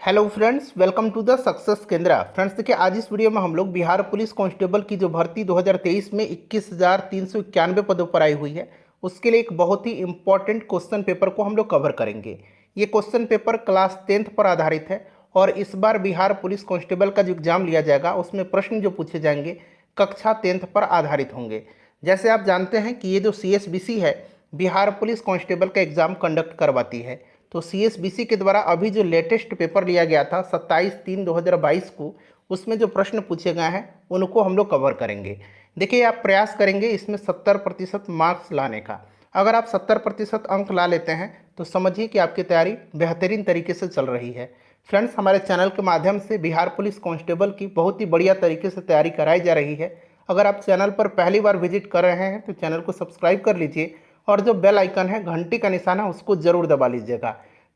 Hello friends, welcome to the success Kendra. Friends देखिए, आज इस वीडियो में हम लोग बिहार पुलिस कांस्टेबल की जो भर्ती 2023 में 21,391 पदों पर आई हुई है, उसके लिए एक बहुत ही इंपॉर्टेंट क्वेश्चन पेपर को हम लोग कवर करेंगे। ये क्वेश्चन पेपर क्लास 10th पर आधारित है और इस बार बिहार पुलिस कांस्टेबल का जो एग्जाम लिया जाएगा उसमें प्रश्न जो पूछे जाएंगे कक्षा 10th पर आधारित होंगे। जैसे आप जानते हैं कि ये जो CSBC है, बिहार पुलिस कांस्टेबल का एग्जाम कंडक्ट करवाती है। तो CSBC के द्वारा अभी जो लेटेस्ट पेपर लिया गया था 27/3/2022 को, उसमें जो प्रश्न पूछे गए हैं उनको हम लोग कवर करेंगे। देखिए, आप प्रयास करेंगे इसमें 70% मार्क्स लाने का। अगर आप 70% अंक ला लेते हैं तो समझिए कि आपकी तैयारी बेहतरीन तरीके से चल रही है। फ्रेंड्स, हमारे चैनल के माध्यम से बिहार पुलिस कांस्टेबल की बहुत ही बढ़िया तरीके से तैयारी कराई जा रही है। अगर आप चैनल पर पहली बार विजिट कर रहे हैं तो चैनल को सब्सक्राइब कर लीजिए और जो बेल आइकन है, घंटी का निशान है, उसको जरूर दबा लीजिएगा,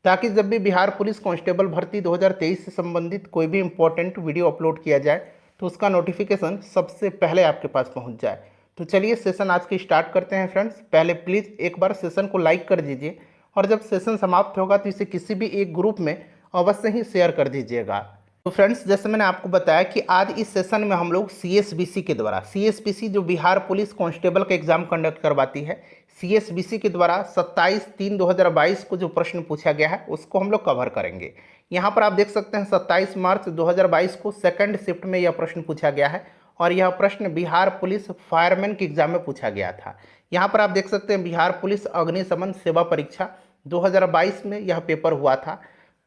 ताकि जब भी बिहार पुलिस कांस्टेबल भर्ती 2023 से संबंधित कोई भी इंपॉर्टेंट वीडियो अपलोड किया जाए तो उसका नोटिफिकेशन सबसे पहले आपके पास पहुंच जाए। तो चलिए सेशन आज की स्टार्ट करते हैं। फ्रेंड्स, पहले प्लीज़ एक बार सेशन को लाइक कर दीजिए और जब सेशन समाप्त होगा तो इसे किसी भी एक ग्रुप में अवश्य ही शेयर कर दीजिएगा। तो फ्रेंड्स, जैसे मैंने आपको बताया कि आज इस सेशन में हम लोग CSBC के द्वारा, CSBC जो बिहार पुलिस कांस्टेबल का एग्जाम कंडक्ट करवाती है, CSBC के द्वारा 27/3/2022 को जो प्रश्न पूछा गया है उसको हम लोग कवर करेंगे। यहाँ पर आप देख सकते हैं 27 मार्च 2022 को सेकंड शिफ्ट में यह प्रश्न पूछा गया है और यह प्रश्न बिहार पुलिस फायरमैन के एग्जाम में पूछा गया था। यहाँ पर आप देख सकते हैं बिहार पुलिस अग्निशमन सेवा परीक्षा 2022 में यह पेपर हुआ था,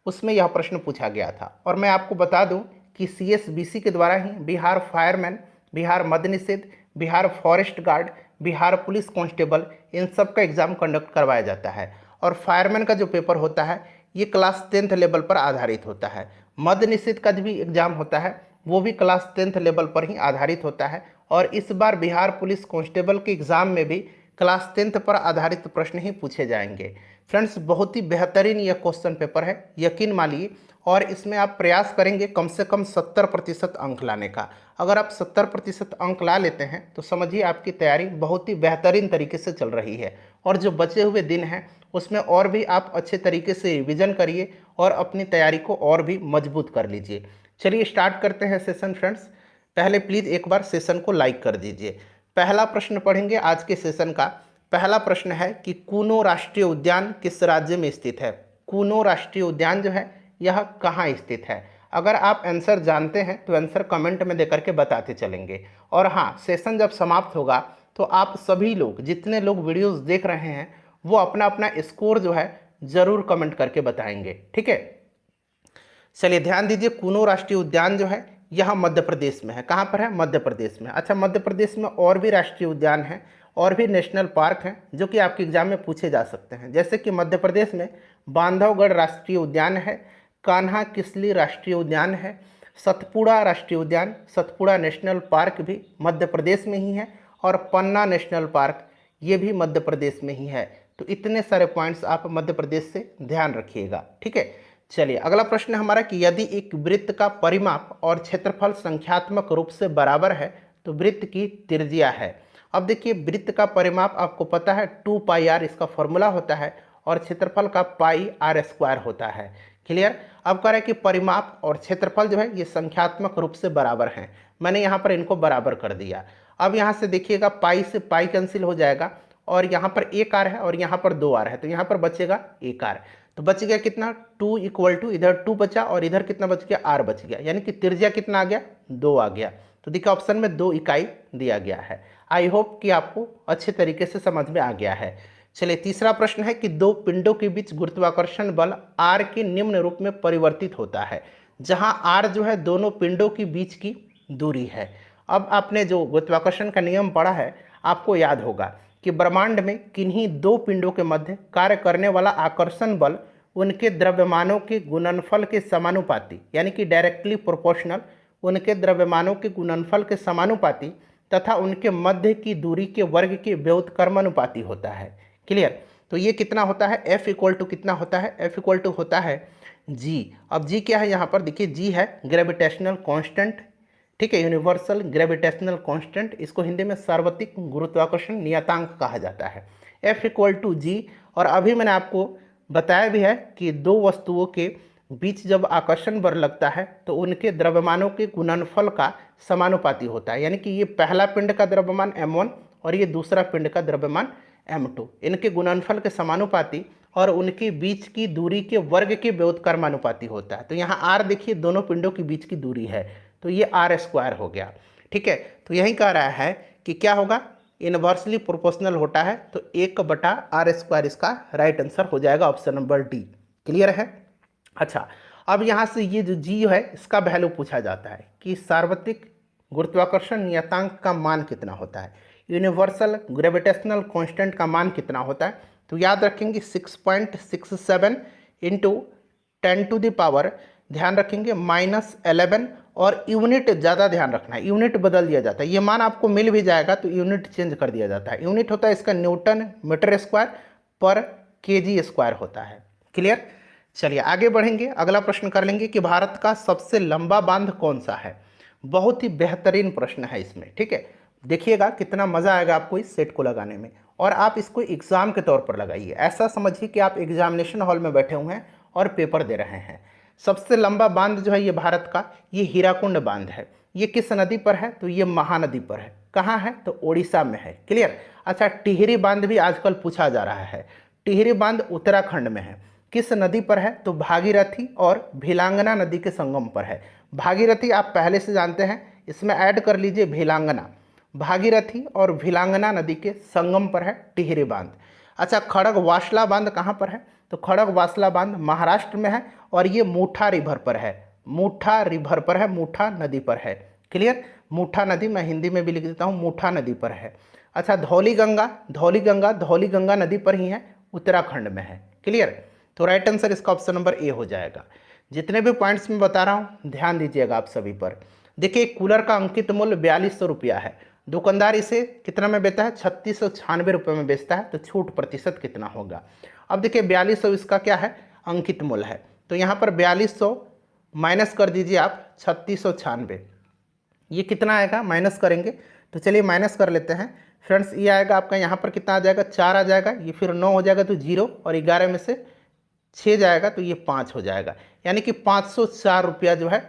उसमें यह प्रश्न पूछा गया था। और मैं आपको बता दूं कि CSBC के द्वारा ही बिहार फायरमैन, बिहार मद्य निषेध, Bihar forest guard, Bihar police constable, इन सब का एग्जाम कंडक्ट करवाया जाता है। और फायरमैन का जो पेपर होता है ये क्लास 10th लेवल पर आधारित होता है। मद्य निषेध का भी एग्जाम होता है, वो भी क्लास 10th लेवल पर ही आधारित होता है। और इस बार बिहार पुलिस कांस्टेबल के एग्जाम में भी क्लास 10th पर आधारित प्रश्न ही पूछे जाएंगे। फ्रेंड्स, बहुत ही बेहतरीन यह क्वेश्चन पेपर है, यकीन मानिए। और इसमें आप प्रयास करेंगे कम से कम 70% अंक लाने का। अगर आप 70% अंक ला लेते हैं तो समझिए आपकी तैयारी बहुत ही बेहतरीन तरीके से चल रही है। और जो बचे हुए दिन हैं उसमें और भी आप अच्छे तरीके से रिविजन करिए और अपनी तैयारी को और भी मजबूत कर लीजिए। चलिए स्टार्ट करते हैं सेशन। फ्रेंड्स, पहले प्लीज़ एक बार सेशन को लाइक कर दीजिए। पहला प्रश्न पढ़ेंगे आज के सेशन का। पहला प्रश्न है कि कूनो राष्ट्रीय उद्यान किस राज्य में स्थित है। कूनो राष्ट्रीय उद्यान जो है यह कहाँ स्थित है। अगर आप आंसर जानते हैं तो आंसर कमेंट में देकर के बताते चलेंगे। और हाँ, सेशन जब समाप्त होगा तो आप सभी लोग, जितने लोग वीडियोस देख रहे हैं, वो अपना अपना स्कोर जो है ज़रूर कमेंट करके बताएंगे, ठीक है। चलिए ध्यान दीजिए, कूनो राष्ट्रीय उद्यान जो है यह मध्य प्रदेश में है। कहाँ पर है? मध्य प्रदेश में। अच्छा, मध्य प्रदेश में और भी राष्ट्रीय उद्यान हैं और भी नेशनल पार्क हैं जो कि आपके एग्जाम में पूछे जा सकते हैं। जैसे कि मध्य प्रदेश में बांधवगढ़ राष्ट्रीय उद्यान है, कान्हा किसली राष्ट्रीय उद्यान है, सतपुड़ा राष्ट्रीय उद्यान, सतपुड़ा नेशनल पार्क भी मध्य प्रदेश में ही है, और पन्ना नेशनल पार्क ये भी मध्य प्रदेश में ही है। तो इतने सारे पॉइंट्स आप मध्य प्रदेश से ध्यान रखिएगा, ठीक है। चलिए अगला प्रश्न है हमारा कि यदि एक वृत्त का परिमाप और क्षेत्रफल संख्यात्मक रूप से बराबर है तो वृत्त की त्रिज्या है। अब देखिए, वृत्त का परिमाप आपको पता है 2πr इसका फॉर्मूला होता है और क्षेत्रफल का πr² होता है। क्लियर? अब कह रहे हैं कि परिमाप और क्षेत्रफल जो है ये संख्यात्मक रूप से बराबर हैं। मैंने यहाँ पर इनको बराबर कर दिया। अब यहाँ से देखिएगा, पाई से पाई कैंसिल हो जाएगा और यहाँ पर 1r है और यहाँ पर 2r है, तो यहाँ पर बचेगा 1r। तो बच गया कितना? 2 इक्वल टू, इधर 2 बचा और इधर कितना बच गया? r बच गया, यानी कि त्रिज्या कितना आ गया? 2 आ गया। तो देखिए ऑप्शन में 2 इकाई दिया गया है। आई होप कि आपको अच्छे तरीके से समझ में आ गया है। चलिए तीसरा प्रश्न है कि दो पिंडों के बीच गुरुत्वाकर्षण बल r के निम्न रूप में परिवर्तित होता है, जहां r जो है दोनों पिंडों के बीच की दूरी है। अब आपने जो गुरुत्वाकर्षण का नियम पढ़ा है आपको याद होगा कि ब्रह्मांड में किन्हीं दो पिंडों के मध्य कार्य करने वाला आकर्षण बल उनके द्रव्यमानों के गुणनफल के समानुपाती, यानी कि डायरेक्टली प्रोपोर्शनल, उनके द्रव्यमानों के गुणनफल के समानुपाती तथा उनके मध्य की दूरी के वर्ग के व्युत्क्रमानुपाती होता है। क्लियर? तो ये कितना होता है? F इक्वल टू कितना होता है? F इक्वल टू होता है G। अब G क्या है? यहाँ पर देखिए G है ग्रेविटेशनल कांस्टेंट, ठीक है, यूनिवर्सल ग्रेविटेशनल कांस्टेंट। इसको हिंदी में सार्वत्रिक गुरुत्वाकर्षण नियतांक कहा जाता है। F equal to G। और अभी मैंने आपको बताया भी है कि दो वस्तुओं के बीच जब आकर्षण बल लगता है तो उनके द्रव्यमानों के गुणनफल का समानुपाती होता है, यानी कि ये पहला पिंड का द्रव्यमान m1 और ये दूसरा पिंड का द्रव्यमान m2, इनके गुणनफल के समानुपाती और उनके बीच की दूरी के वर्ग के व्युत्क्रमानुपाती होता है। तो यहाँ r देखिए दोनों पिंडों के बीच की दूरी है, तो ये r² हो गया। ठीक है, तो यही कह रहा है कि क्या होगा, इनवर्सली प्रोपोर्शनल होता है, तो 1/r² इसका राइट आंसर हो जाएगा, ऑप्शन नंबर डी। क्लियर है। अच्छा, अब यहाँ से ये जो जी है इसका वैल्यू पूछा जाता है कि सार्वत्रिक गुरुत्वाकर्षण नियतांक का मान कितना होता है, यूनिवर्सल ग्रेविटेशनल कांस्टेंट का मान कितना होता है। तो याद रखेंगे 6.67 इंटू 10⁻, ध्यान रखेंगे -11, और यूनिट ज़्यादा ध्यान रखना है, यूनिट बदल दिया जाता है, ये मान आपको मिल भी जाएगा तो यूनिट चेंज कर दिया जाता है। यूनिट होता है इसका न्यूटन मीटर स्क्वायर पर केजी स्क्वायर होता है। क्लियर। चलिए आगे बढ़ेंगे, अगला प्रश्न कर लेंगे कि भारत का सबसे लंबा बांध कौन सा है। बहुत ही बेहतरीन प्रश्न है इसमें। ठीक है, देखिएगा कितना मज़ा आएगा आपको इस सेट को लगाने में, और आप इसको एग्ज़ाम के तौर पर लगाइए। ऐसा समझिए कि आप एग्जामिनेशन हॉल में बैठे हुए हैं और पेपर दे रहे हैं। सबसे लंबा बांध जो है ये भारत का, ये हीराकुंड बांध है। ये किस नदी पर है, तो ये महानदी पर है। कहाँ है, तो ओडिशा में है। क्लियर। अच्छा, टिहरी बांध भी आजकल पूछा जा रहा है। टिहरी बांध उत्तराखंड में है। किस नदी पर है, तो भागीरथी और भिलांगना नदी के संगम पर है। भागीरथी आप पहले से जानते हैं, इसमें ऐड कर लीजिए भिलांगना। भागीरथी और भिलांगना नदी के संगम पर है टिहरी बांध। अच्छा, खड़गवासला बांध कहाँ पर है, तो खड़गवासला बांध महाराष्ट्र में है, और ये मूठा रिवर पर है। मूठा रिवर पर है, मूठा नदी पर है। क्लियर। मूठा नदी मैं हिंदी में भी लिख देता हूँ, मूठा नदी पर है। अच्छा, धौली गंगा नदी पर ही है, उत्तराखंड में है। क्लियर। तो राइट आंसर इसका ऑप्शन नंबर ए हो जाएगा। जितने भी पॉइंट्स मैं बता रहा हूँ ध्यान दीजिएगा आप सभी पर। देखिए, कूलर का अंकित मूल्य 4200 रुपया है। दुकानदार इसे कितना में बेचता है, 3696 रुपये में बेचता है, तो छूट प्रतिशत कितना होगा। अब देखिए 4200 इसका क्या है, अंकित मूल्य है, तो यहाँ पर 4200 माइनस कर दीजिए आप 3696, ये कितना आएगा माइनस करेंगे, तो चलिए माइनस कर लेते हैं फ्रेंड्स। ये आएगा आपका, यहाँ पर कितना आ जाएगा, 4 आ जाएगा, ये फिर 9 हो जाएगा तो 0, और 11 में से 6 जाएगा तो ये 5 हो जाएगा, यानी कि 504 रुपया जो है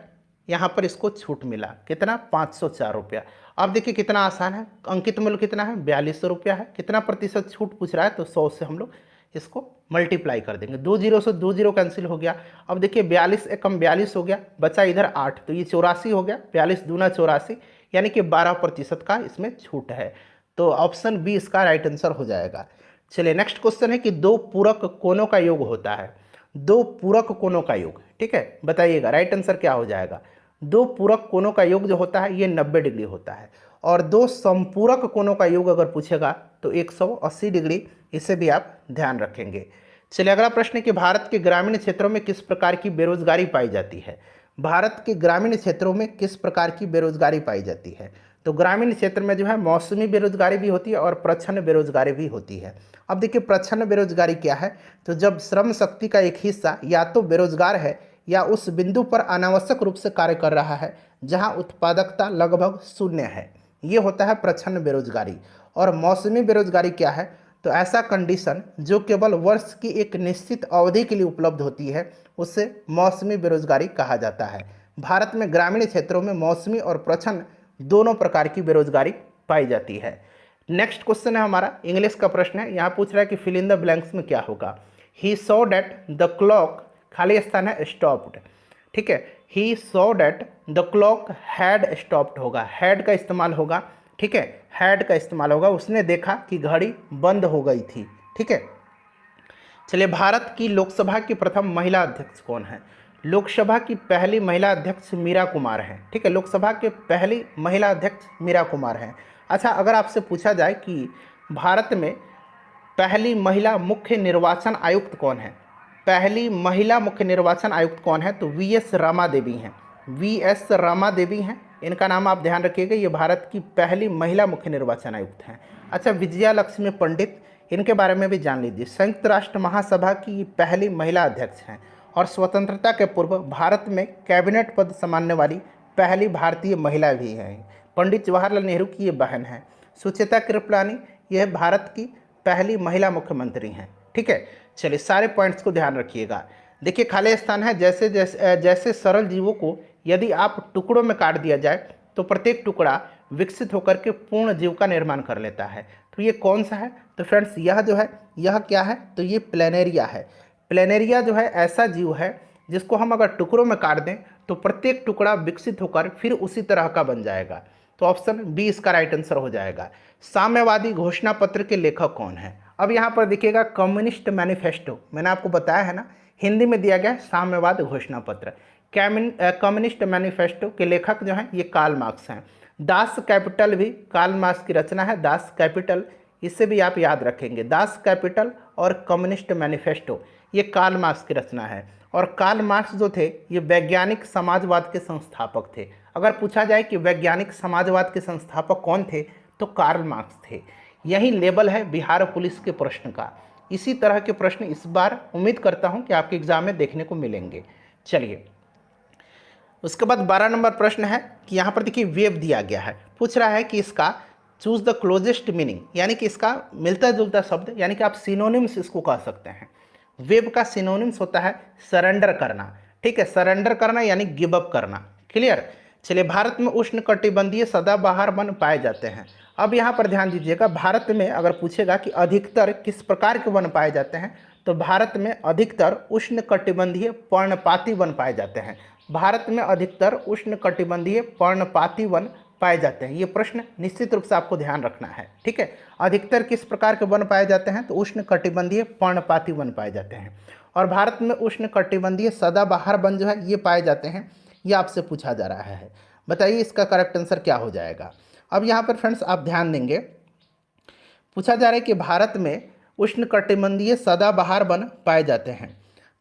यहाँ पर इसको छूट मिला। कितना, 504 रुपया। अब देखिए कितना आसान है, अंकित मूल्य कितना है, 4200 रुपया है। कितना प्रतिशत छूट पूछ रहा है, तो 100 से हम लोग इसको मल्टीप्लाई कर देंगे। 2 0 से 2 0 कैंसिल हो गया। अब देखिए 42 एकम 42 हो गया, बचा इधर 8, तो ये 84 हो गया। 42 दूना 84, यानी कि 12% का इसमें छूट है। तो ऑप्शन बी इसका राइट आंसर हो जाएगा। चलिए नेक्स्ट क्वेश्चन है कि दो पूरक कोणों का योग होता है। दो पूरक कोणों का योग, ठीक है, बताइएगा राइट आंसर क्या हो जाएगा। दो पूरक कोणों का योग जो होता है ये 90 डिग्री होता है, और दो संपूरक कोणों का योग अगर पूछेगा तो 180 डिग्री, इसे भी आप ध्यान रखेंगे। चलिए अगला प्रश्न है कि भारत के ग्रामीण क्षेत्रों में किस प्रकार की बेरोजगारी पाई जाती है। भारत के ग्रामीण क्षेत्रों में किस प्रकार की बेरोजगारी पाई जाती है। तो ग्रामीण क्षेत्र में जो है मौसमी बेरोजगारी भी होती है और प्रच्छन्न बेरोजगारी भी होती है। अब देखिए प्रच्छन्न बेरोजगारी क्या है, तो जब श्रम शक्ति का एक हिस्सा या तो बेरोजगार है या उस बिंदु पर अनावश्यक रूप से कार्य कर रहा है जहां उत्पादकता लगभग शून्य है, ये होता है प्रच्छन्न बेरोजगारी। और मौसमी बेरोजगारी क्या है, तो ऐसा कंडीशन जो केवल वर्ष की एक निश्चित अवधि के लिए उपलब्ध होती है उसे मौसमी बेरोजगारी कहा जाता है। भारत में ग्रामीण क्षेत्रों में मौसमी और प्रच्छन्न दोनों प्रकार की बेरोजगारी पाई जाती है। नेक्स्ट क्वेश्चन है हमारा, इंग्लिश का प्रश्न है। यहाँ पूछ रहा है कि फिल इन द ब्लैंक्स में क्या होगा। He saw that the clock, खाली स्थान है, स्टॉप्ड, ठीक है। He saw that the clock had stopped होगा, हैड का इस्तेमाल होगा, ठीक है, हैड का इस्तेमाल होगा। उसने देखा कि घड़ी बंद हो गई थी, ठीक है। चलिए भारत की लोकसभा की प्रथम महिला अध्यक्ष कौन है। लोकसभा की पहली महिला अध्यक्ष मीरा कुमार हैं, ठीक है। लोकसभा के पहली महिला अध्यक्ष मीरा कुमार हैं। अच्छा, अगर आपसे पूछा जाए कि भारत में पहली महिला मुख्य निर्वाचन आयुक्त कौन है, पहली महिला मुख्य निर्वाचन आयुक्त कौन है, तो वीएस रामा देवी हैं। वीएस रामा देवी हैं, इनका नाम आप ध्यान रखिएगा, ये भारत की पहली महिला मुख्य निर्वाचन आयुक्त हैं। अच्छा, विजया लक्ष्मी पंडित, इनके बारे में भी जान लीजिए। संयुक्त राष्ट्र महासभा की पहली महिला अध्यक्ष हैं, और स्वतंत्रता के पूर्व भारत में कैबिनेट पद संभालने वाली पहली भारतीय महिला भी हैं। पंडित जवाहरलाल नेहरू की ये बहन हैं। सुचेता कृपलानी, यह भारत की पहली महिला मुख्यमंत्री हैं, ठीक है। चलिए सारे पॉइंट्स को ध्यान रखिएगा। देखिए खाली स्थान है, जैसे जैसे जैसे सरल जीवों को यदि आप टुकड़ों में काट दिया जाए तो प्रत्येक टुकड़ा विकसित होकर के पूर्ण जीव का निर्माण कर लेता है। तो ये कौन सा है? तो फ्रेंड्स यह जो है, यह क्या है? तो ये प्लेनेरिया है। प्लेनेरिया जो है ऐसा जीव है जिसको हम अगर टुकड़ों में काट दें तो प्रत्येक टुकड़ा विकसित होकर फिर उसी तरह का बन जाएगा। तो ऑप्शन बी इसका राइट आंसर हो जाएगा। साम्यवादी घोषणा पत्र के लेखक कौन है? अब यहाँ पर देखिएगा कम्युनिस्ट मैनिफेस्टो, मैंने आपको बताया है ना, हिंदी में दिया गया है साम्यवाद घोषणा पत्र। कम्युनिस्ट मैनिफेस्टो के लेखक जो हैं ये कार्ल मार्क्स हैं। दास कैपिटल भी कार्ल मार्क्स की रचना है, दास कैपिटल, इससे भी आप याद रखेंगे। दास कैपिटल और कम्युनिस्ट मैनिफेस्टो ये कार्ल मार्क्स की रचना है। और कार्ल मार्क्स जो थे ये वैज्ञानिक समाजवाद के संस्थापक थे। अगर पूछा जाए कि वैज्ञानिक समाजवाद के संस्थापक कौन थे तो कार्ल मार्क्स थे। यही लेबल है बिहार पुलिस के प्रश्न का। इसी तरह के प्रश्न इस बार उम्मीद करता हूं कि आपके एग्जाम में देखने को मिलेंगे। चलिए उसके बाद 12 नंबर प्रश्न है कि यहाँ पर देखिए वेब दिया गया है, पूछ रहा है कि इसका चूज द क्लोजेस्ट मीनिंग, यानी कि इसका मिलता जुलता शब्द, यानी कि आप सिनोनिम्स इसको कह सकते हैं। वेब का सिनोनिम्स होता है सरेंडर करना। ठीक है, सरेंडर करना यानी गिव अप करना। क्लियर। चलिए भारत में उष्णकटिबंधीय सदाबहार वन पाए जाते हैं। अब यहाँ पर ध्यान दीजिएगा, भारत में अगर पूछेगा कि अधिकतर किस प्रकार के वन पाए जाते हैं तो भारत में अधिकतर उष्णकटिबंधीय पर्णपाती वन पाए जाते हैं। भारत में अधिकतर उष्णकटिबंधीय पर्णपाती वन पाए जाते हैं। ये प्रश्न निश्चित रूप से आपको ध्यान रखना है। ठीक है, अधिकतर किस प्रकार के वन पाए जाते हैं तो उष्णकटिबंधीय पर्णपाती वन पाए जाते हैं। और भारत में उष्णकटिबंधीय सदाबहार वन जो है ये पाए जाते हैं। ये आपसे पूछा जा रहा है, बताइए इसका करेक्ट आंसर क्या हो जाएगा। अब यहाँ पर फ्रेंड्स आप ध्यान देंगे, पूछा जा रहा है कि भारत में उष्णकटिबंधीय सदाबहार वन पाए जाते हैं।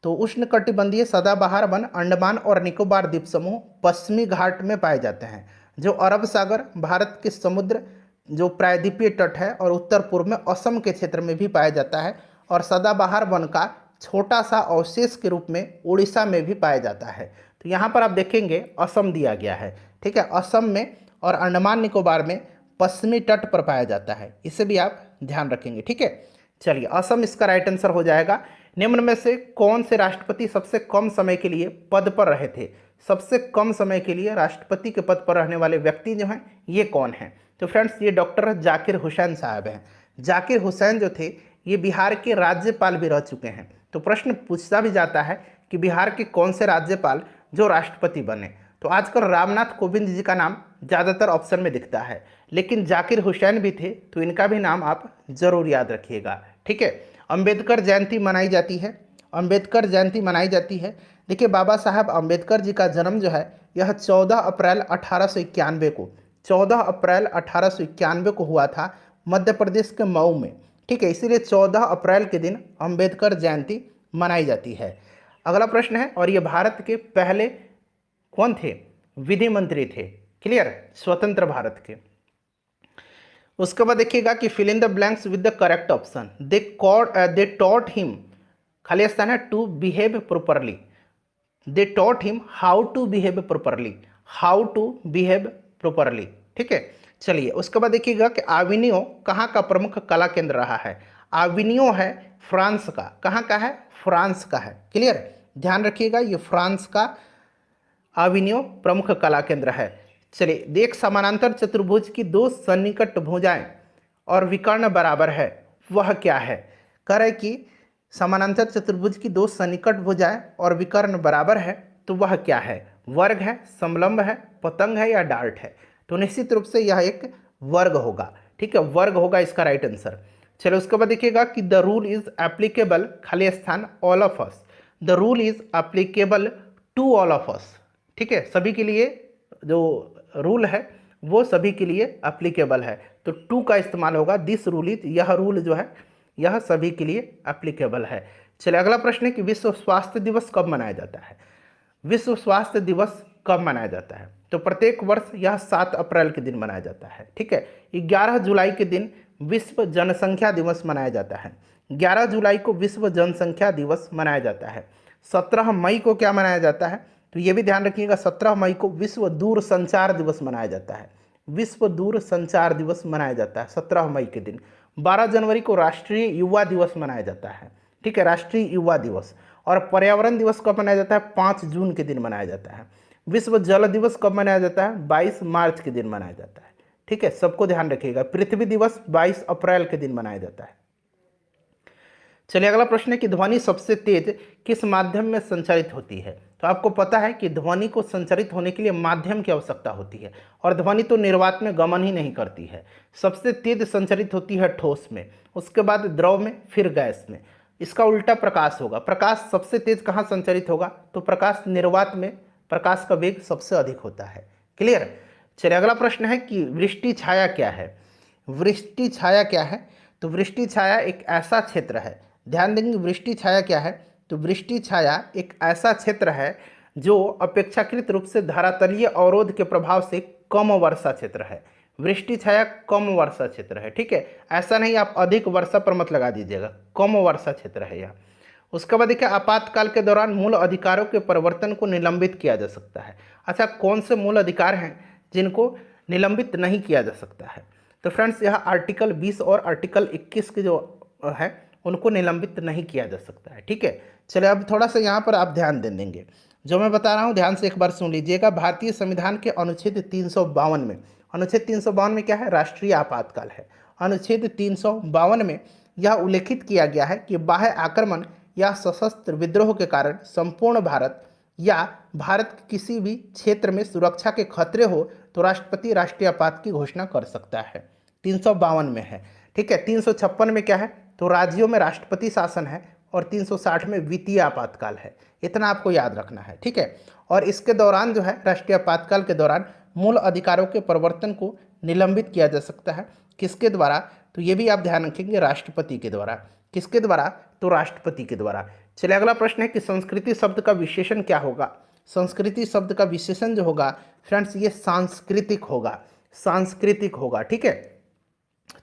तो उष्णकटिबंधीय सदाबहार वन अंडमान और निकोबार द्वीप समूह पश्चिमी घाट में पाए जाते हैं, जो अरब सागर, भारत के समुद्र जो प्रायद्वीपीय तट है और उत्तर पूर्व में असम के क्षेत्र में भी पाया जाता है। और सदाबहार वन का छोटा सा अवशेष के रूप में उड़ीसा में भी पाया जाता है। तो यहाँ पर आप देखेंगे असम दिया गया है। ठीक है, असम में और अंडमान निकोबार में पश्चिमी तट पर पाया जाता है, इसे भी आप ध्यान रखेंगे। ठीक है, चलिए असम इसका राइट आंसर हो जाएगा। निम्न में से कौन से राष्ट्रपति सबसे कम समय के लिए पद पर रहे थे? सबसे कम समय के लिए राष्ट्रपति के पद पर रहने वाले व्यक्ति जो हैं ये कौन हैं? तो फ्रेंड्स ये डॉक्टर जाकिर हुसैन साहब हैं। जाकिर हुसैन जो थे ये बिहार के राज्यपाल भी रह चुके हैं। तो प्रश्न पूछा भी जाता है कि बिहार के कौन से राज्यपाल जो राष्ट्रपति बने, तो आजकल रामनाथ कोविंद जी का नाम ज़्यादातर ऑप्शन में दिखता है, लेकिन जाकिर हुसैन भी थे तो इनका भी नाम आप जरूर याद रखिएगा। ठीक है, अंबेडकर जयंती मनाई जाती है, अंबेडकर जयंती मनाई जाती है। देखिए बाबा साहब अंबेडकर जी का जन्म जो है यह 14 अप्रैल 1891 को 14 अप्रैल 1891 को हुआ था मध्य प्रदेश के मऊ में। ठीक है, इसीलिए 14 अप्रैल के दिन अंबेडकर जयंती मनाई जाती है। अगला प्रश्न है, और ये भारत के पहले कौन थे? विधि मंत्री थे। क्लियर, स्वतंत्र भारत के। उसके बाद देखिएगा कि fill in the blanks with the correct option. They taught him, खाली स्थान है, to behave properly. They taught him how to behave properly, how to behave properly. ठीक है, चलिए उसके बाद देखिएगा कि आविनियो कहाँ का प्रमुख कला केंद्र रहा है? आविनियो है फ्रांस का। कहाँ का है? फ्रांस का है। क्लियर, ध्यान रखिएगा ये फ्रांस का आविनियो प्रमुख कला केंद्र है। चलिए देख, समानांतर चतुर्भुज की दो सन्निकट भुजाएं और विकर्ण बराबर है, वह क्या है? कह रहे कि समानांतर चतुर्भुज की दो सन्निकट भुजाएं और विकर्ण बराबर है, तो वह क्या है? वर्ग है, समलंब है, पतंग है या डार्ट है? तो निश्चित रूप से यह एक वर्ग होगा। ठीक है, वर्ग होगा इसका राइट आंसर। चलो उसके बाद देखिएगा कि द रूल इज एप्लीकेबल, खाली स्थान, all of us. The rule is applicable to all of us. ठीक है, सभी के लिए जो रूल है वो सभी के लिए एप्लीकेबल है, तो टू का इस्तेमाल होगा। दिस रूल इज, यह रूल जो है यह सभी के लिए एप्लीकेबल है। चलिए अगला प्रश्न है कि विश्व स्वास्थ्य दिवस कब मनाया जाता है? विश्व स्वास्थ्य दिवस कब मनाया जाता है? तो प्रत्येक वर्ष यह 7 अप्रैल के दिन मनाया जाता है। ठीक है, 11 जुलाई के दिन विश्व जनसंख्या दिवस मनाया जाता है। 11 जुलाई को विश्व जनसंख्या दिवस मनाया जाता है। 17 मई को क्या मनाया जाता है? तो ये भी ध्यान रखिएगा, 17 मई को विश्व दूर संचार दिवस मनाया जाता है। विश्व दूर संचार दिवस मनाया जाता है 17 मई के दिन। 12 जनवरी को राष्ट्रीय युवा दिवस मनाया जाता है। ठीक है, राष्ट्रीय युवा दिवस। और पर्यावरण दिवस कब मनाया जाता है? 5 जून के दिन मनाया जाता है। विश्व जल दिवस कब मनाया जाता है? 22 मार्च के दिन मनाया जाता है। ठीक है, सबको ध्यान रखिएगा। पृथ्वी दिवस 22 अप्रैल के दिन मनाया जाता है। चलिए अगला प्रश्न है कि ध्वनि सबसे तेज किस माध्यम में संचारित होती है? तो आपको पता है कि ध्वनि को संचारित होने के लिए माध्यम की आवश्यकता होती है, और ध्वनि तो निर्वात में गमन ही नहीं करती है। सबसे तेज संचारित होती है ठोस में, उसके बाद द्रव में, फिर गैस में। इसका उल्टा प्रकाश होगा। प्रकाश सबसे तेज कहाँ संचारित होगा? तो प्रकाश निर्वात में प्रकाश का वेग सबसे अधिक होता है। क्लियर? चलिए अगला प्रश्न है कि वृष्टि छाया क्या है? वृष्टि छाया क्या है? तो वृष्टि छाया एक ऐसा क्षेत्र है, ध्यान देंगे वृष्टि छाया क्या है? तो वृष्टि छाया एक ऐसा क्षेत्र है जो अपेक्षाकृत रूप से धरातलीय अवरोध के प्रभाव से कम वर्षा क्षेत्र है। वृष्टि छाया कम वर्षा क्षेत्र है। ठीक है, ऐसा नहीं आप अधिक वर्षा पर मत लगा दीजिएगा, कम वर्षा क्षेत्र है यह। उसके बाद देखिए आपातकाल के दौरान मूल अधिकारों के परिवर्तन को निलंबित किया जा सकता है। अच्छा, कौन से मूल अधिकार हैं जिनको निलंबित नहीं किया जा सकता है? तो फ्रेंड्स यह आर्टिकल 20 और आर्टिकल 21 के जो है उनको निलंबित नहीं किया जा सकता है। ठीक है, चलिए अब थोड़ा सा यहाँ पर आप ध्यान दे देंगे, जो मैं बता रहा हूँ ध्यान से एक बार सुन लीजिएगा। भारतीय संविधान के अनुच्छेद 352 में, अनुच्छेद 352 में क्या है? राष्ट्रीय आपातकाल है। अनुच्छेद 352 में यह उल्लेखित किया गया है कि बाह्य आक्रमण या सशस्त्र विद्रोह के कारण संपूर्ण भारत या भारत के किसी भी क्षेत्र में सुरक्षा के खतरे हो तो राष्ट्रपति राष्ट्रीय आपात की घोषणा कर सकता है। 352 में है। ठीक है, 356 में क्या है? तो राज्यों में राष्ट्रपति शासन है, और 360 में वित्तीय आपातकाल है। इतना आपको याद रखना है। ठीक है, और इसके दौरान जो है राष्ट्रीय आपातकाल के दौरान मूल अधिकारों के परिवर्तन को निलंबित किया जा सकता है। किसके द्वारा? तो ये भी आप ध्यान रखेंगे, राष्ट्रपति के द्वारा। किसके द्वारा? तो राष्ट्रपति के द्वारा। चलिए अगला प्रश्न है कि संस्कृति शब्द का विशेषण क्या होगा? संस्कृति शब्द का विशेषण जो होगा फ्रेंड्स ये सांस्कृतिक होगा, सांस्कृतिक होगा। ठीक है,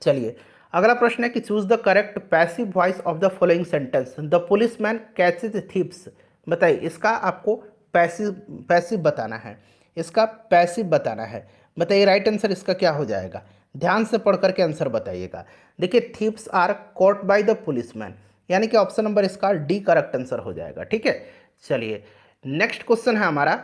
चलिए अगला प्रश्न है कि choose the correct passive voice of the following sentence. The policeman catches thieves. बताइए, इसका आपको पैसिव पैसिव बताना है, इसका पैसिव बताना है। बताइए राइट आंसर इसका क्या हो जाएगा? ध्यान से पढ़ करके आंसर बताइएगा। देखिए thieves are caught by the policeman, यानी कि ऑप्शन नंबर इसका डी करेक्ट आंसर हो जाएगा। ठीक है, चलिए नेक्स्ट क्वेश्चन है हमारा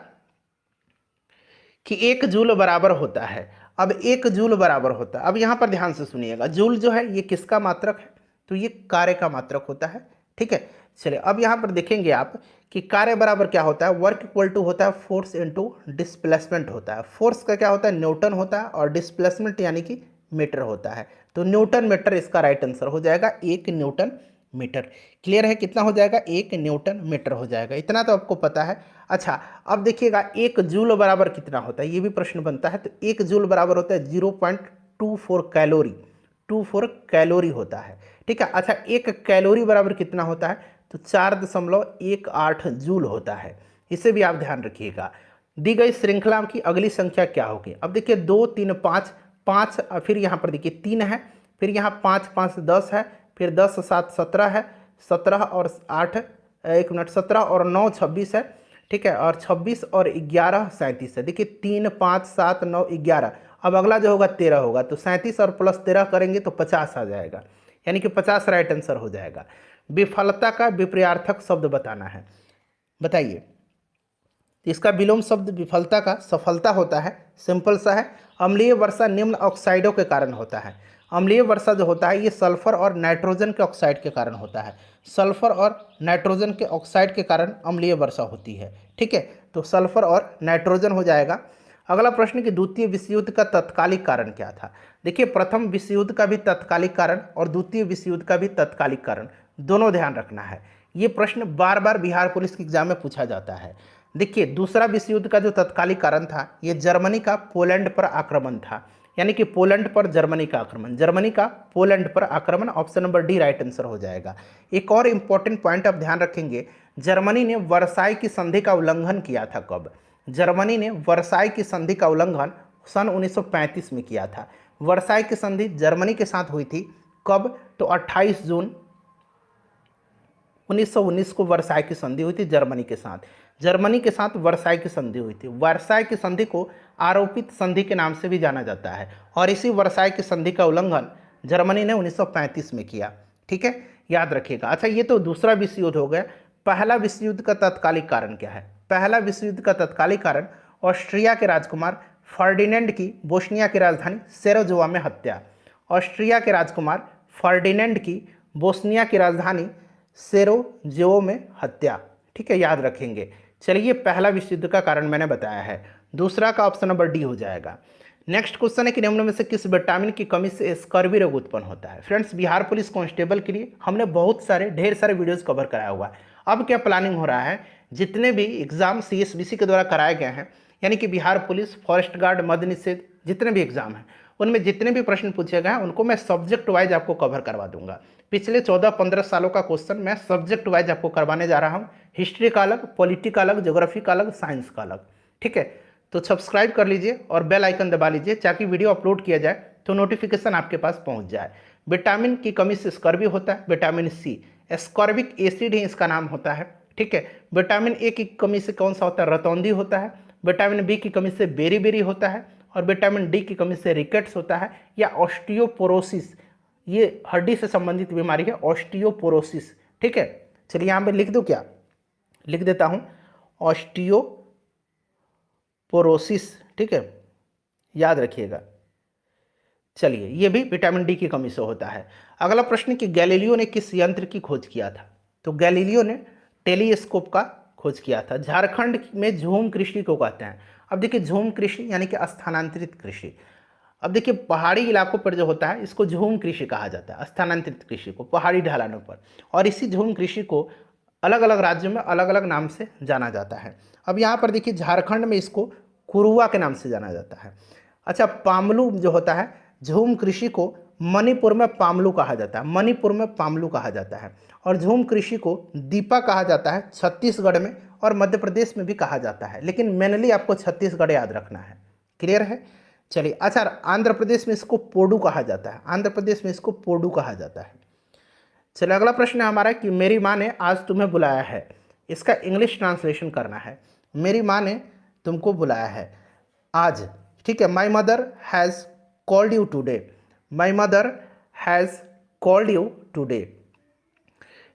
कि 1 जूल बराबर होता है। अब 1 जूल बराबर होता है, अब यहाँ पर ध्यान से सुनिएगा, जूल जो है ये किसका मात्रक है? तो ये कार्य का मात्रक होता है। ठीक है, चलिए अब यहाँ पर देखेंगे आप कि कार्य बराबर क्या होता है? वर्क इक्वल टू होता है फोर्स इनटू डिस्प्लेसमेंट होता है। फोर्स का क्या होता है? न्यूटन होता है, और डिस्प्लेसमेंट यानी कि मीटर होता है। तो न्यूटन मीटर इसका राइट आंसर हो जाएगा, 1 न्यूटन मीटर। क्लियर है? कितना हो जाएगा? 1 न्यूटन मीटर हो जाएगा। इतना तो आपको पता है। अच्छा, अब देखिएगा 1 जूल बराबर कितना होता है, ये भी प्रश्न बनता है। तो 1 जूल बराबर होता है 0.24 कैलोरी, 24 कैलोरी होता है। ठीक है, अच्छा 1 कैलोरी बराबर कितना होता है? तो 4.18 जूल होता है। इसे भी आप ध्यान रखिएगा। दी गई श्रृंखला की अगली संख्या क्या होगी? अब देखिए 2 3 5 5, फिर यहाँ पर देखिए 3 है, फिर यहाँ 5 5 10 है, फिर 10 7 17 है, 17 और 8 एक मिनट 17 और 9 26 है। ठीक है, और 26 और 11 37 है। देखिए 3 5 7 9 11। अब अगला जो होगा 13 होगा, तो 37 और प्लस 13 करेंगे तो 50 आ जाएगा, यानी कि 50 राइट आंसर हो जाएगा। विफलता का विपरीतार्थक शब्द बताना है। बताइए, इसका विलोम शब्द विफलता का सफलता होता है। सिंपल सा है, अम्लीय वर्षा निम्न ऑक्साइडों के कारण होता है। अम्लीय वर्षा जो होता है ये सल्फर और नाइट्रोजन के ऑक्साइड के कारण होता है। सल्फर और नाइट्रोजन के ऑक्साइड के कारण अम्लीय वर्षा होती है। ठीक है, तो सल्फर और नाइट्रोजन हो जाएगा। अगला प्रश्न कि द्वितीय विश्व युद्ध का तत्कालिक कारण क्या था? देखिए प्रथम विश्व युद्ध का भी तत्कालिक कारण और द्वितीय विश्व युद्ध का भी तत्कालिक कारण, दोनों ध्यान रखना है। ये प्रश्न बार बार बिहार पुलिस के एग्जाम में पूछा जाता है। देखिए दूसरा विश्व युद्ध का जो तत्कालिक कारण था ये जर्मनी का पोलैंड पर आक्रमण था, यानी कि पोलैंड पर जर्मनी का आक्रमण, जर्मनी का पोलैंड पर आक्रमण। Option number D right answer हो जाएगा। एक और इंपॉर्टेंट पॉइंट आप ध्यान रखेंगे, जर्मनी ने वर्साई की संधि का उल्लंघन किया था कब? जर्मनी ने वर्साई की संधि का उल्लंघन सन 1935 में किया था। वर्साई की संधि जर्मनी के साथ हुई थी कब? तो 28 जून 1919 को वर्साई की संधि हुई थी जर्मनी के साथ। जर्मनी के साथ वर्साई की संधि हुई थी। वर्साई की संधि को आरोपित संधि के नाम से भी जाना जाता है, और इसी वर्साई की संधि का उल्लंघन जर्मनी ने 1935 में किया। ठीक है, याद रखिएगा। अच्छा, ये तो दूसरा विश्व युद्ध हो गया। पहला विश्व युद्ध का तत्कालिक कारण क्या है? पहला विश्व युद्ध का तत्कालिक कारण ऑस्ट्रिया के राजकुमार फर्डिनेंड की बोस्निया की राजधानी सेराजेवो में हत्या। ऑस्ट्रिया के राजकुमार फर्डिनेंड की बोस्निया की राजधानी सेराजेवो में हत्या। ठीक है, याद रखेंगे। चलिए, पहला विश्व युद्ध का कारण मैंने बताया है। दूसरा का ऑप्शन नंबर डी हो जाएगा। नेक्स्ट क्वेश्चन है कि निम्न में से किस विटामिन की कमी से स्कर्वी रोग उत्पन्न होता है? फ्रेंड्स, बिहार पुलिस कांस्टेबल के लिए हमने ढेर सारे वीडियोस कवर कराया हुआ है। अब क्या प्लानिंग हो रहा है, जितने भी एग्जाम CSBC के द्वारा कराए गए हैं, यानी कि बिहार पुलिस, फॉरेस्ट गार्ड, मद्य निषेध, जितने भी एग्जाम हैं उनमें जितने भी प्रश्न पूछे गए हैं उनको मैं सब्जेक्ट वाइज आपको कवर करवा दूंगा। पिछले 14-15 सालों का क्वेश्चन मैं सब्जेक्ट वाइज आपको करवाने जा रहा हूँ। हिस्ट्री का अलग, पॉलिटी का अलग, ज्योग्राफी का अलग, साइंस का अलग। ठीक है, तो सब्सक्राइब कर लीजिए और बेल आइकन दबा लीजिए ताकि वीडियो अपलोड किया जाए तो नोटिफिकेशन आपके पास पहुंच जाए। विटामिन की कमी से स्कर्वी होता है, विटामिन सी, एस्कॉर्बिक एसिड ही इसका नाम होता है। ठीक है, विटामिन ए की कमी से कौन सा होता है? रतौंधी होता है। विटामिन बी की कमी से बेरी होता है और विटामिन डी की कमी से रिकेट्स होता है या ऑस्टियोपोरोसिस, ये हड्डी से संबंधित बीमारी है, ऑस्टियोपोरोसिस। ठीक है, चलिए यहाँ पे लिख दूँ क्या? लिख देता हूँ ऑस्टियोपोरोसिस। ठीक है, याद रखिएगा। चलिए, ये भी विटामिन डी की कमी से होता है। अगला प्रश्न कि गैलीलियो ने किस यंत्र की खोज किया था? तो गैलीलियो ने टेलीस्कोप का खोज किया था। झारखंड में झूम कृषि को कहते हैं। अब देखिए, झूम कृषि यानी कि स्थानांतरित कृषि। अब देखिए, पहाड़ी इलाकों पर जो होता है इसको झूम कृषि कहा जाता है, स्थानांतरित कृषि को, पहाड़ी ढलानों पर। और इसी झूम कृषि को अलग अलग राज्यों में अलग अलग नाम से जाना जाता है। अब यहाँ पर देखिए, झारखंड में इसको कुरुआ के नाम से जाना जाता है। अच्छा, पामलू जो होता है, झूम कृषि को मणिपुर में पामलू कहा जाता है, मणिपुर में पामलू कहा जाता है। और झूम कृषि को दीपा कहा जाता है छत्तीसगढ़ में और मध्य प्रदेश में भी कहा जाता है, लेकिन मेनली आपको छत्तीसगढ़ याद रखना है। क्लियर है? चलिए, अच्छा, आंध्र प्रदेश में इसको पोडू कहा जाता है, आंध्र प्रदेश में इसको पोडू कहा जाता है। चलिए, अगला प्रश्न है हमारा कि मेरी माँ ने आज तुम्हें बुलाया है। इसका इंग्लिश ट्रांसलेशन करना है। मेरी माँ ने तुमको बुलाया है आज। ठीक है, my mother has called you today, my mother has called you today.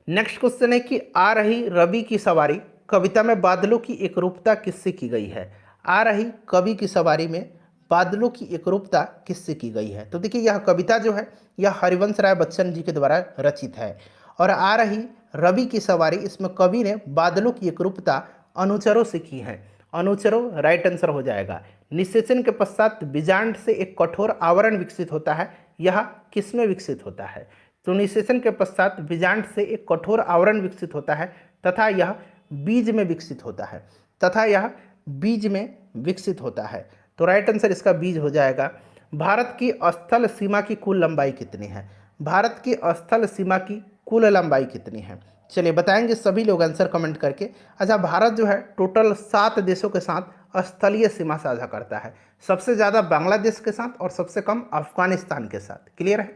Next question है कि आ रही रवि की सवारी कविता में बादलों की एकरूपता किससे की गई है? आ रही कवि की सवारी में बादलों की एकरूपता किससे की गई है? तो देखिए, यह कविता जो है यह हरिवंश राय बच्चन जी के द्वारा रचित है। और आ रही रवि की सवारी, इसमें कवि ने बादलों की एकरूपता अनुचरों से की है। अनुचरों राइट आंसर हो जाएगा। निषेचन के पश्चात बीजांड से एक कठोर आवरण विकसित होता है, यह किसमें विकसित होता है? तो निषेचन के पश्चात बीजांड से एक कठोर आवरण विकसित होता है तथा यह बीज में विकसित होता है, तथा यह बीज में विकसित होता है। तो राइट आंसर इसका बीज हो जाएगा। भारत की स्थल सीमा की कुल लंबाई कितनी है? भारत की स्थल सीमा की कुल लंबाई कितनी है? चलिए, बताएंगे सभी लोग आंसर कमेंट करके। अच्छा, भारत जो है टोटल 7 देशों के साथ स्थलीय सीमा साझा करता है। सबसे ज़्यादा बांग्लादेश के साथ और सबसे कम अफगानिस्तान के साथ। क्लियर है?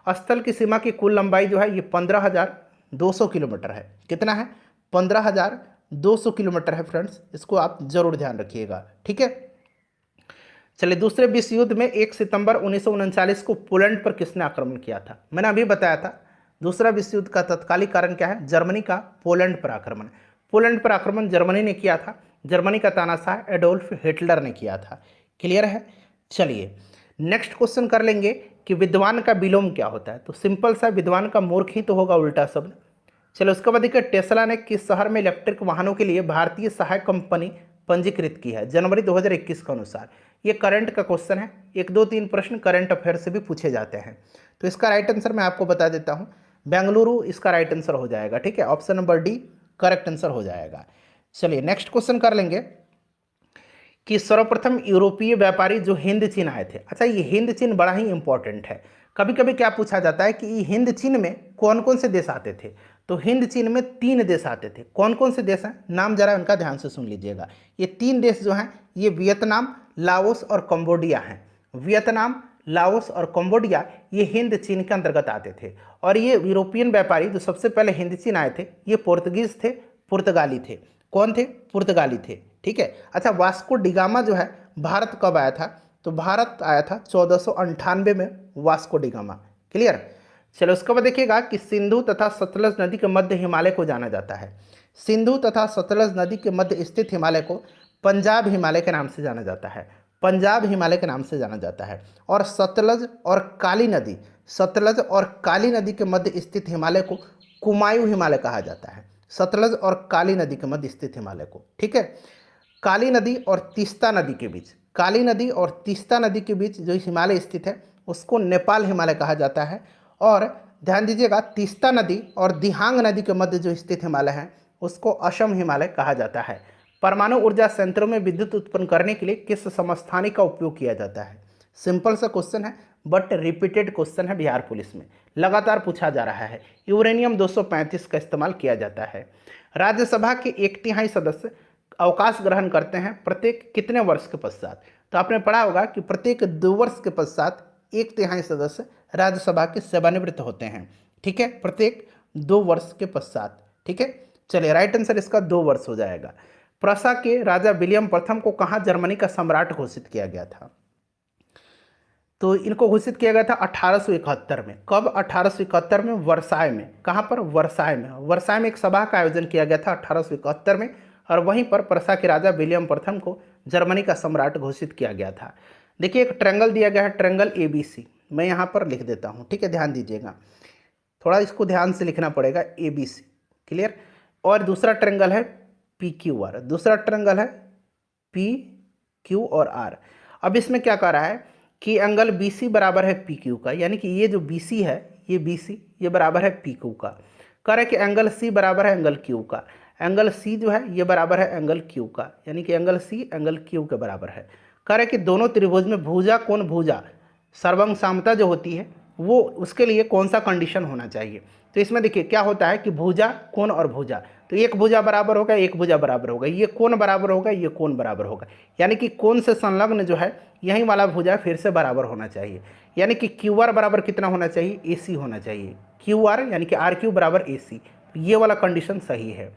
स्थल की सीमा की कुल लंबाई जो है ये 15,200 किलोमीटर है। कितना है? 15,200 किलोमीटर है फ्रेंड्स, इसको आप जरूर ध्यान रखिएगा। ठीक है, चलिए, दूसरे विश्व युद्ध में 1 सितंबर 1939 को पोलैंड पर किसने आक्रमण किया था? मैंने अभी बताया था। दूसरा विश्व युद्ध का तत्कालिक कारण क्या है? जर्मनी का पोलैंड पर आक्रमण। पोलैंड पर आक्रमण जर्मनी ने किया था। जर्मनी का तानाशाह एडोल्फ हिटलर ने किया था। क्लियर है? चलिए, नेक्स्ट क्वेश्चन कर लेंगे कि विद्वान का विलोम क्या होता है? तो सिंपल सा, विद्वान का मूर्ख ही तो होगा उल्टा शब्द। चलो, उसके बाद देखिए, टेस्ला ने किस शहर में इलेक्ट्रिक वाहनों के लिए भारतीय सहायक कंपनी पंजीकृत की है? जनवरी 2021 के अनुसार। ये करंट का क्वेश्चन है। 1, 2, 3 प्रश्न करंट अफेयर से भी पूछे जाते हैं। तो इसका राइट आंसर मैं आपको बता देता हूँ, बेंगलुरु इसका राइट आंसर हो जाएगा। ठीक है, option number D correct answer हो जाएगा। चलिए, नेक्स्ट क्वेश्चन कर लेंगे कि सर्वप्रथम यूरोपीय व्यापारी जो हिंद चीन आए थे। अच्छा, ये हिंद चीन बड़ा ही इंपॉर्टेंट है। कभी कभी क्या पूछा जाता है कि ये हिंद चीन में कौन कौन से देश आते थे? तो हिंद चीन में 3 देश आते थे। कौन कौन से देश हैं? नाम जरा उनका ध्यान से सुन लीजिएगा। ये 3 देश जो हैं ये वियतनाम, लाओस और कंबोडिया हैं। वियतनाम, लाओस और कंबोडिया ये हिंद चीन के अंतर्गत आते थे। और ये यूरोपियन व्यापारी जो सबसे पहले हिंद चीन आए थे ये पोर्तुगीज थे, पुर्तगाली थे। कौन थे? पुर्तगाली थे। ठीक है। अच्छा, वास्को डिगामा जो है भारत कब आया था? तो भारत आया था 1498 में वास्को डिगामा। क्लियर? चलो, उसके बाद देखिएगा कि सिंधु तथा सतलज नदी के मध्य हिमालय को जाना जाता है। सिंधु तथा सतलज नदी के मध्य स्थित हिमालय को पंजाब हिमालय के नाम से जाना जाता है। पंजाब हिमालय के नाम से जाना जाता है। और सतलज और काली नदी के मध्य स्थित हिमालय को कुमायूं हिमालय कहा जाता है। सतलज और काली नदी के मध्य स्थित हिमालय को, ठीक है। काली नदी और तीस्ता नदी के बीच, काली नदी और तीस्ता नदी के बीच जो हिमालय स्थित है उसको नेपाल हिमालय कहा जाता है। और ध्यान दीजिएगा, तीस्ता नदी और दिहांग नदी के मध्य जो स्थित हिमालय है उसको असम हिमालय कहा जाता है। परमाणु ऊर्जा संयंत्रों में विद्युत उत्पन्न करने के लिए किस समस्थानिक का उपयोग किया जाता है? सिंपल सा क्वेश्चन है बट रिपीटेड क्वेश्चन है, बिहार पुलिस में लगातार पूछा जा रहा है। यूरेनियम 235 का इस्तेमाल किया जाता है। राज्यसभा के 1/3 सदस्य अवकाश ग्रहण करते हैं प्रत्येक कितने वर्ष के पश्चात? तो आपने पढ़ा होगा कि प्रत्येक 2 वर्ष के पश्चात 1/3 सदस्य राज्यसभा के सेवानिवृत्त होते हैं, ठीक है, प्रत्येक 2 वर्ष के पश्चात, ठीक है। चलिए, राइट आंसर इसका 2 वर्ष हो जाएगा। प्रसा के राजा विलियम प्रथम को कहाँ जर्मनी का सम्राट घोषित किया गया था? तो इनको घोषित किया गया था 1871 में। कब? 1871 में, वर्साय में। कहाँ पर? वर्साय में। वर्साय में एक सभा का आयोजन किया गया था 1871 में, और वहीं पर प्रसा के राजा विलियम प्रथम को जर्मनी का सम्राट घोषित किया गया था। देखिए, एक ट्रायंगल दिया गया है, ट्रायंगल ABC, मैं यहाँ पर लिख देता हूँ, ठीक है, ध्यान दीजिएगा, थोड़ा इसको ध्यान से लिखना पड़ेगा, ABC, क्लियर। और दूसरा ट्रायंगल है PQR, दूसरा ट्रायंगल है PQ और R। अब इसमें क्या कर रहा है कि एंगल BC बराबर है PQ का, यानी कि ये जो BC है, ये BC ये बराबर है PQ का। कह रहा है कि एंगल C बराबर है एंगल Q का। एंगल C जो है ये बराबर है एंगल Q का, यानी कि एंगल C एंगल Q के बराबर है। कह रहा है कि दोनों त्रिभुज में भुजा कोण भुजा सर्वंग सामता जो होती है वो, उसके लिए कौन सा कंडीशन होना चाहिए? तो इसमें देखिए क्या होता है कि भुजा, कोण और भुजा, तो एक भुजा बराबर होगा, एक भुजा बराबर होगा, ये कोण बराबर होगा, ये कोण बराबर होगा, यानी कि कोण से संलग्न जो है यही वाला भुजा फिर से बराबर होना चाहिए। यानी कि QR बराबर कितना होना चाहिए? AC होना चाहिए। QR यानी कि RQ बराबर AC, तो ये वाला कंडीशन सही है।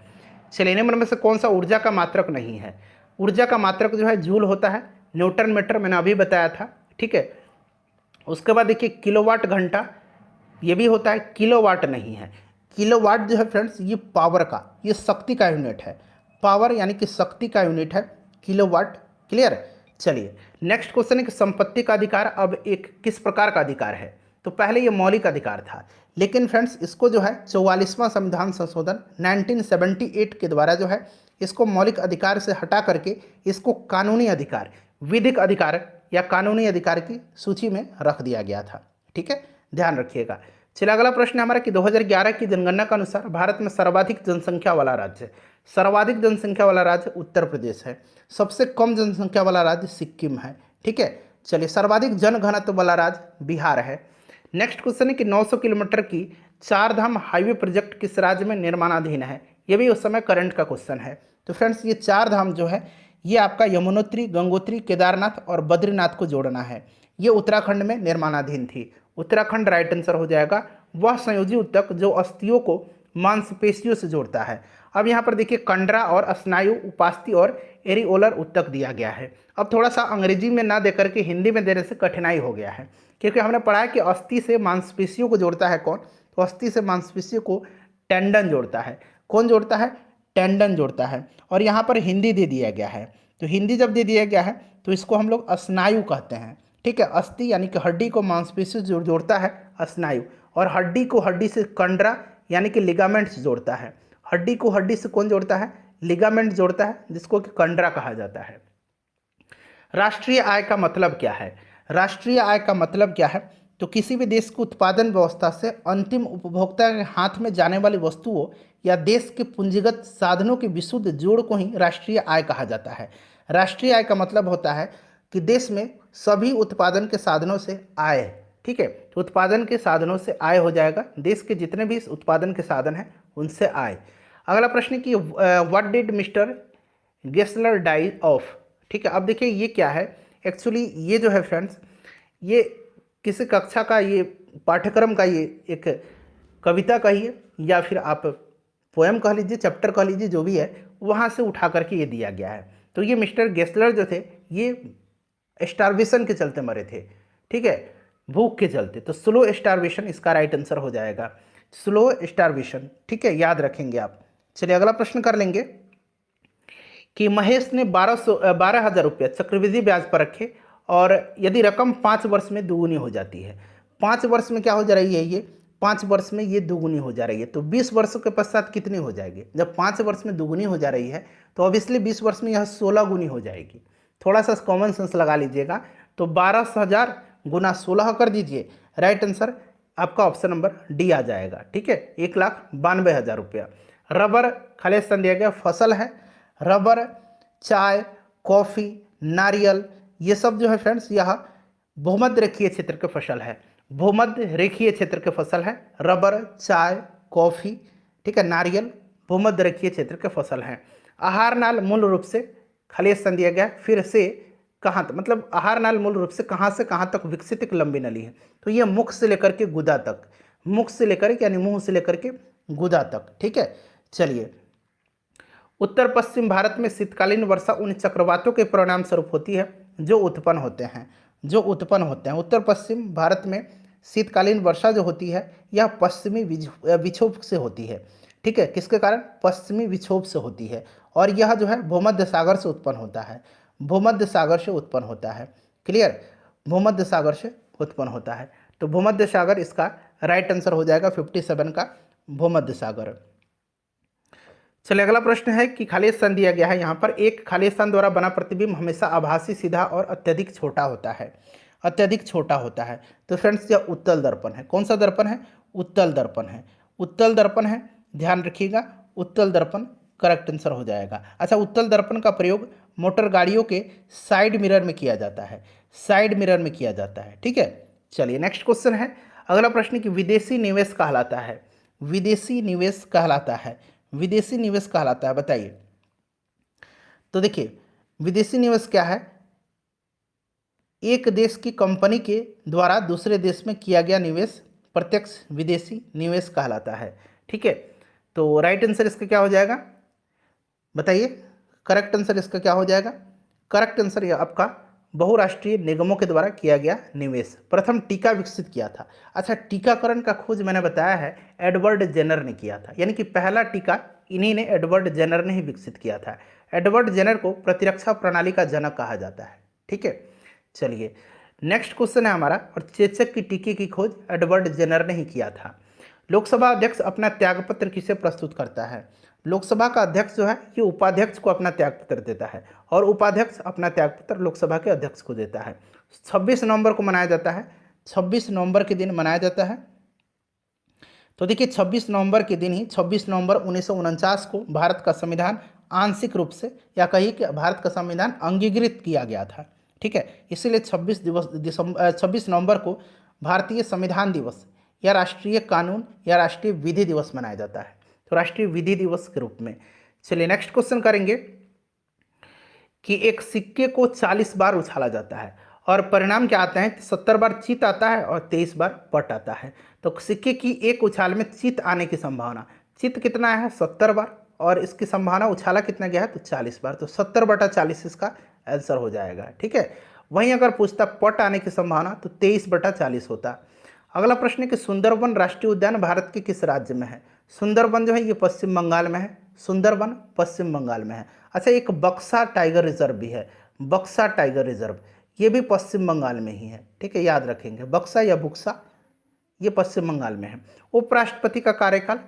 चलिए, निम्न में से कौन सा ऊर्जा का मात्रक नहीं है? ऊर्जा का मात्रक जो है जूल होता है, न्यूटन मीटर मैंने अभी बताया था, ठीक है। उसके बाद देखिए किलोवाट घंटा, ये भी होता है, किलोवाट नहीं है। किलोवाट जो है फ्रेंड्स ये पावर का, ये शक्ति का यूनिट है, पावर यानी कि शक्ति का यूनिट है किलोवाट, क्लियर। चलिए, नेक्स्ट क्वेश्चन है कि संपत्ति का अधिकार अब एक किस प्रकार का अधिकार है? तो पहले ये मौलिक अधिकार था, लेकिन फ्रेंड्स इसको जो है 44वां संविधान संशोधन 1978 के द्वारा जो है इसको मौलिक अधिकार से हटा करके इसको कानूनी अधिकार, विधिक अधिकार या कानूनी अधिकार की सूची में रख दिया गया था, ठीक है, ध्यान रखिएगा। चलिए, अगला प्रश्न है हमारा कि 2011 की जनगणना के अनुसार भारत में सर्वाधिक जनसंख्या वाला राज्य, सर्वाधिक जनसंख्या वाला राज्य उत्तर प्रदेश है, सबसे कम जनसंख्या वाला राज्य सिक्किम है, ठीक है। चलिए, सर्वाधिक जनघनत्व वाला राज्य बिहार है। नेक्स्ट क्वेश्चन है कि 900 किलोमीटर की चार धाम हाईवे प्रोजेक्ट किस राज्य में निर्माणाधीन है? ये भी उस समय करंट का क्वेश्चन है। तो फ्रेंड्स ये चार धाम जो है ये आपका यमुनोत्री, गंगोत्री, केदारनाथ और बद्रीनाथ को जोड़ना है। ये उत्तराखंड में निर्माणाधीन थी। उत्तराखंड राइट आंसर हो जाएगा। वह संयोजी ऊतक जो अस्थियों को मांसपेशियों से जोड़ता है। अब यहाँ पर देखिए कंडरा और स्नायु, उपास्थि और एरिओलर ऊतक दिया गया है। अब थोड़ा सा अंग्रेजी में ना देकर के हिंदी में देने से कठिनाई हो गया है, क्योंकि हमने पढ़ा है कि अस्थि से मांसपेशियों को जोड़ता है कौन? तो अस्थि से मांसपेशियों को टेंडन जोड़ता है। कौन जोड़ता है? टेंडन जोड़ता है। और यहाँ पर हिंदी दे दिया गया है, तो हिंदी जब दे दिया गया है तो इसको हम लोग स्नायु कहते हैं, ठीक है। अस्थि यानी कि हड्डी को मांसपेशी से जोड़ता है स्नायु, और हड्डी को हड्डी से कंडरा यानी कि लिगामेंट्स जोड़ता है। हड्डी को हड्डी से कौन जोड़ता है? लिगामेंट जोड़ता है, जिसको कि कंडरा कहा जाता है। राष्ट्रीय आय का मतलब क्या है? राष्ट्रीय आय का मतलब क्या है? तो किसी भी देश की उत्पादन व्यवस्था से अंतिम उपभोक्ता के हाथ में जाने वाली वस्तुओं या देश के पूंजीगत साधनों के विशुद्ध जोड़ को ही राष्ट्रीय आय कहा जाता है। राष्ट्रीय आय का मतलब होता है कि देश में सभी उत्पादन के साधनों से आय, ठीक है, तो उत्पादन के साधनों से आय हो जाएगा, देश के जितने भी उत्पादन के साधन हैं उनसे आय। अगला प्रश्न कि what did mister Gessler die of? ठीक है, अब देखिए ये क्या है, एक्चुअली ये जो है फ्रेंड्स ये किसी कक्षा का, ये पाठ्यक्रम का, ये एक कविता कहिए या फिर आप पोएम कह लीजिए, चैप्टर कह लीजिए, जो भी है वहाँ से उठा करके ये दिया गया है। तो ये मिस्टर गेसलर जो थे ये स्टारवेशन के चलते मरे थे, ठीक है, भूख के चलते। तो स्लो स्टारवेशन इसका राइट आंसर हो जाएगा, स्लो स्टारवेशन, ठीक है, याद रखेंगे आप, चलिए अगला प्रश्न कर लेंगे कि महेश ने 12,000 रुपये चक्रवृद्धि ब्याज पर रखे और यदि रकम 5 वर्ष में दुगुनी हो जाती है। 5 वर्ष में क्या हो जा रही है, ये 5 वर्ष में ये दुगुनी हो जा रही है, तो 20 वर्षों के पश्चात कितनी हो जाएगी? जब 5 वर्ष में दुगुनी हो जा रही है तो ऑब्वियसली 20 वर्ष में यह 16 गुनी हो जाएगी। थोड़ा सा कॉमन सेंस लगा लीजिएगा, तो 12,000 गुना 16 कर दीजिए, राइट आंसर आपका ऑप्शन नंबर डी आ जाएगा। ठीक है, 1,92,000 रुपया। रबर खाली स्थान दिया गया, फसल है। रबर, चाय, कॉफ़ी, नारियल, ये सब जो है फ्रेंड्स यह भूमध्य रेखीय क्षेत्र के फसल है। भूमध्य रेखीय क्षेत्र के फसल है रबर, चाय, कॉफ़ी, ठीक है, नारियल भूमध्य रेखीय क्षेत्र के फसल हैं। आहार नाल मूल रूप से खाली स्थान दिया गया, फिर से कहाँ तक, मतलब आहार नाल मूल रूप से कहाँ तक विकसित एक लंबी नली है, तो ये मुख से लेकर के गुदा तक, मुख से लेकर के यानी मुंह से लेकर के गुदा तक। ठीक है, चलिए उत्तर पश्चिम भारत में शीतकालीन वर्षा उन चक्रवातों के परिणाम स्वरूप होती है जो उत्पन्न होते हैं। उत्तर पश्चिम भारत में शीतकालीन वर्षा जो होती है यह पश्चिमी विक्षोभ से होती है। ठीक है, किसके कारण? पश्चिमी विक्षोभ से होती है, और यह जो है भूमध्य सागर से उत्पन्न होता है। भूमध्य सागर से उत्पन्न होता है। क्लियर, भूमध्य सागर से उत्पन्न होता है, तो भूमध्य सागर इसका राइट आंसर हो जाएगा 57 का भूमध्य सागर। चलिए अगला प्रश्न है कि खाली स्थान दिया गया है यहाँ पर, एक खाली स्थान द्वारा बना प्रतिबिंब हमेशा आभासी, सीधा और अत्यधिक छोटा होता है। अत्यधिक छोटा होता है, तो फ्रेंड्स यह उत्तल दर्पण है। कौन सा दर्पण है? उत्तल दर्पण है। उत्तल दर्पण है, ध्यान रखिएगा, उत्तल दर्पण करेक्ट आंसर हो जाएगा। अच्छा, उत्तल दर्पण का प्रयोग मोटर गाड़ियों के साइड मिरर में किया जाता है। साइड मिरर में किया जाता है। ठीक है, चलिए नेक्स्ट क्वेश्चन है। अगला प्रश्न कि विदेशी निवेश कहलाता है। विदेशी निवेश कहलाता है। विदेशी निवेश कहलाता है, बताइए। तो देखिए विदेशी निवेश क्या है? एक देश की कंपनी के द्वारा दूसरे देश में किया गया निवेश प्रत्यक्ष विदेशी निवेश कहलाता है। ठीक है, तो राइट आंसर इसका क्या हो जाएगा, बताइए। करेक्ट आंसर इसका क्या हो जाएगा? करेक्ट आंसर ये आपका बहुराष्ट्रीय निगमों के द्वारा किया गया निवेश। प्रथम टीका विकसित किया था। अच्छा, टीकाकरण का खोज मैंने बताया है एडवर्ड जेनर ने किया था, यानी कि पहला टीका इन्हीं ने, एडवर्ड जेनर ने ही विकसित किया था। एडवर्ड जेनर को प्रतिरक्षा प्रणाली का जनक कहा जाता है। ठीक है, चलिए नेक्स्ट क्वेश्चन है हमारा, और चेचक की टीके की खोज एडवर्ड जेनर ने ही किया था। लोकसभा अध्यक्ष अपना त्यागपत्र किसे प्रस्तुत करता है? लोकसभा का अध्यक्ष जो है ये उपाध्यक्ष को अपना त्यागपत्र देता है, और उपाध्यक्ष अपना त्यागपत्र लोकसभा के अध्यक्ष को देता है। 26 नवंबर को मनाया जाता है। 26 नवंबर के दिन मनाया जाता है। तो देखिए 26 नवंबर के दिन ही, 26 नवंबर 1949 को भारत का संविधान आंशिक रूप से, या कहिए कि भारत का संविधान अंगीकृत किया गया था। ठीक है, इसीलिए 26 नवंबर को भारतीय संविधान दिवस या राष्ट्रीय कानून या राष्ट्रीय विधि दिवस मनाया जाता है, तो राष्ट्रीय विधि दिवस के रूप में। चलिए नेक्स्ट क्वेश्चन करेंगे कि एक सिक्के को 40 बार उछाला जाता है और परिणाम क्या आता है? 70 बार चित आता है और 23 बार पट आता है। तो सिक्के की एक उछाल में चित आने की संभावना, चित कितना है? 70 बार, और इसकी संभावना उछाला कितना गया है? तो 40 बार, तो 70/40 इसका आंसर हो जाएगा। ठीक है, वहीं अगर पूछता पट आने की संभावना तो 23/40 होता। अगला प्रश्न है कि सुंदरबन राष्ट्रीय उद्यान भारत के किस राज्य में है? सुंदरबन जो है ये पश्चिम बंगाल में है। सुंदरबन पश्चिम बंगाल में है। अच्छा, एक बक्सा टाइगर रिजर्व भी है। बक्सा टाइगर रिजर्व ये भी पश्चिम बंगाल में ही है। ठीक है, याद रखेंगे, बक्सा या बुक्सा ये पश्चिम बंगाल में है। उपराष्ट्रपति का कार्यकाल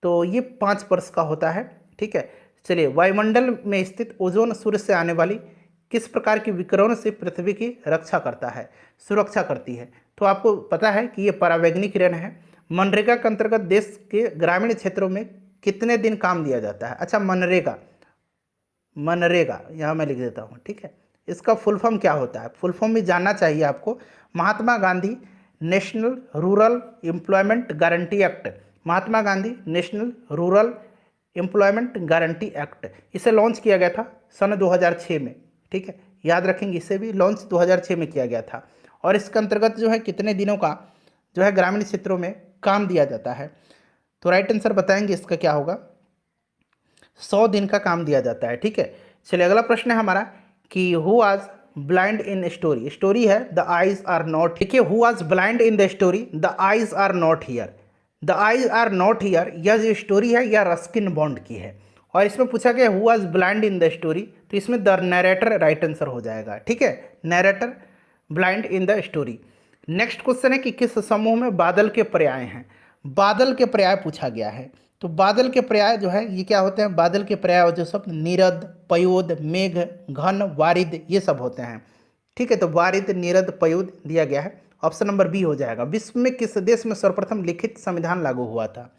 तो ये 5 वर्ष का होता है। ठीक है, चलिए वायुमंडल में स्थित ओजोन सूर्य से आने वाली किस प्रकार की विकिरण से पृथ्वी की रक्षा करता है, सुरक्षा करती है? तो आपको पता है कि ये परावैंगनिक किरण है। मनरेगा के अंतर्गत देश के ग्रामीण क्षेत्रों में कितने दिन काम दिया जाता है? अच्छा, मनरेगा, मनरेगा यहाँ मैं लिख देता हूँ। ठीक है, इसका फुल फॉर्म क्या होता है? फुल फॉर्म भी जानना चाहिए आपको। Mahatma Gandhi national rural employment guarantee act, Mahatma Gandhi national rural employment guarantee act, इसे लॉन्च किया गया था सन 2006 में। ठीक है, याद रखेंगे, इसे भी लॉन्च 2006 में किया गया था, और इसके अंतर्गत जो है कितने दिनों का जो है ग्रामीण क्षेत्रों में काम दिया जाता है? तो राइट आंसर बताएंगे इसका क्या होगा? 100 दिन का काम दिया जाता है। ठीक है, चलिए अगला प्रश्न है हमारा कि who was blind in story. Story है द आईज आर नॉट, देखिए who was blind in the story the eyes are not here. The eyes are not here, यह जो स्टोरी है यह रस्किन बॉन्ड की है। और इसमें पूछा गया who was blind in the story, तो इसमें द नरेटर राइट आंसर हो जाएगा। ठीक है, narrator blind in the story. Next question है कि किस समूह में बादल के पर्याय हैं। बादल के पर्याय पूछा गया है। तो बादल के पर्याय जो है ये क्या होते हैं, बादल के पर्याय जो सब नीरद, पयोद, मेघ, घन, वारिद, ये सब होते हैं। ठीक है, तो वारिद, नीरद, पयोद दिया गया है। ऑप्शन नंबर बी हो जाएगा। विश्व में किस देश में सर्वप्रथम लिखित संविधान लागू हुआ था।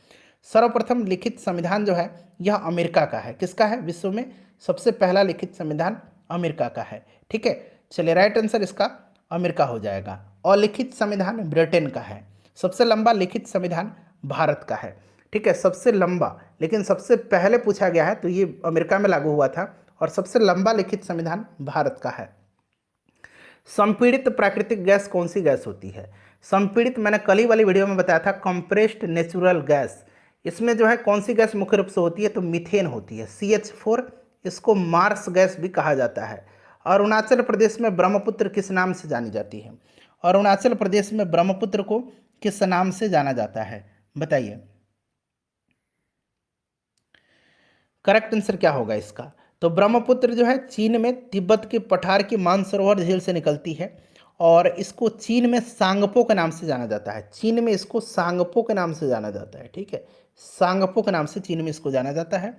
सर्वप्रथम लिखित संविधान जो है यह अमेरिका का है। किसका है, विश्व में सबसे पहला लिखित संविधान अमेरिका का है। ठीक है, चलिए राइट आंसर इसका अमेरिका हो जाएगा। और लिखित संविधान ब्रिटेन का है। सबसे लंबा लिखित संविधान भारत का है। ठीक है, सबसे लंबा, लेकिन सबसे पहले पूछा गया है तो ये अमेरिका में लागू हुआ था। और सबसे लंबा लिखित संविधान भारत का है। संपीड़ित प्राकृतिक गैस कौन सी गैस होती है। संपीड़ित मैंने कल ही वाली वीडियो में बताया था, कंप्रेस्ड नेचुरल गैस। इसमें जो है कौन सी गैस मुख्य रूप से होती है, तो मीथेन होती है, CH4। इसको मार्स गैस भी कहा जाता है। और अरुणाचल प्रदेश में ब्रह्मपुत्र किस नाम से जानी जाती है। और अरुणाचल प्रदेश में ब्रह्मपुत्र को किस नाम से जाना जाता है, बताइए। करेक्ट आंसर क्या होगा इसका, तो ब्रह्मपुत्र जो है चीन में तिब्बत के पठार की मानसरोवर झील से निकलती है। और इसको चीन में सांगपो के नाम से जाना जाता है। चीन में इसको सांगपो के नाम से जाना जाता है। ठीक है, सांगपो के नाम से चीन में इसको जाना जाता है।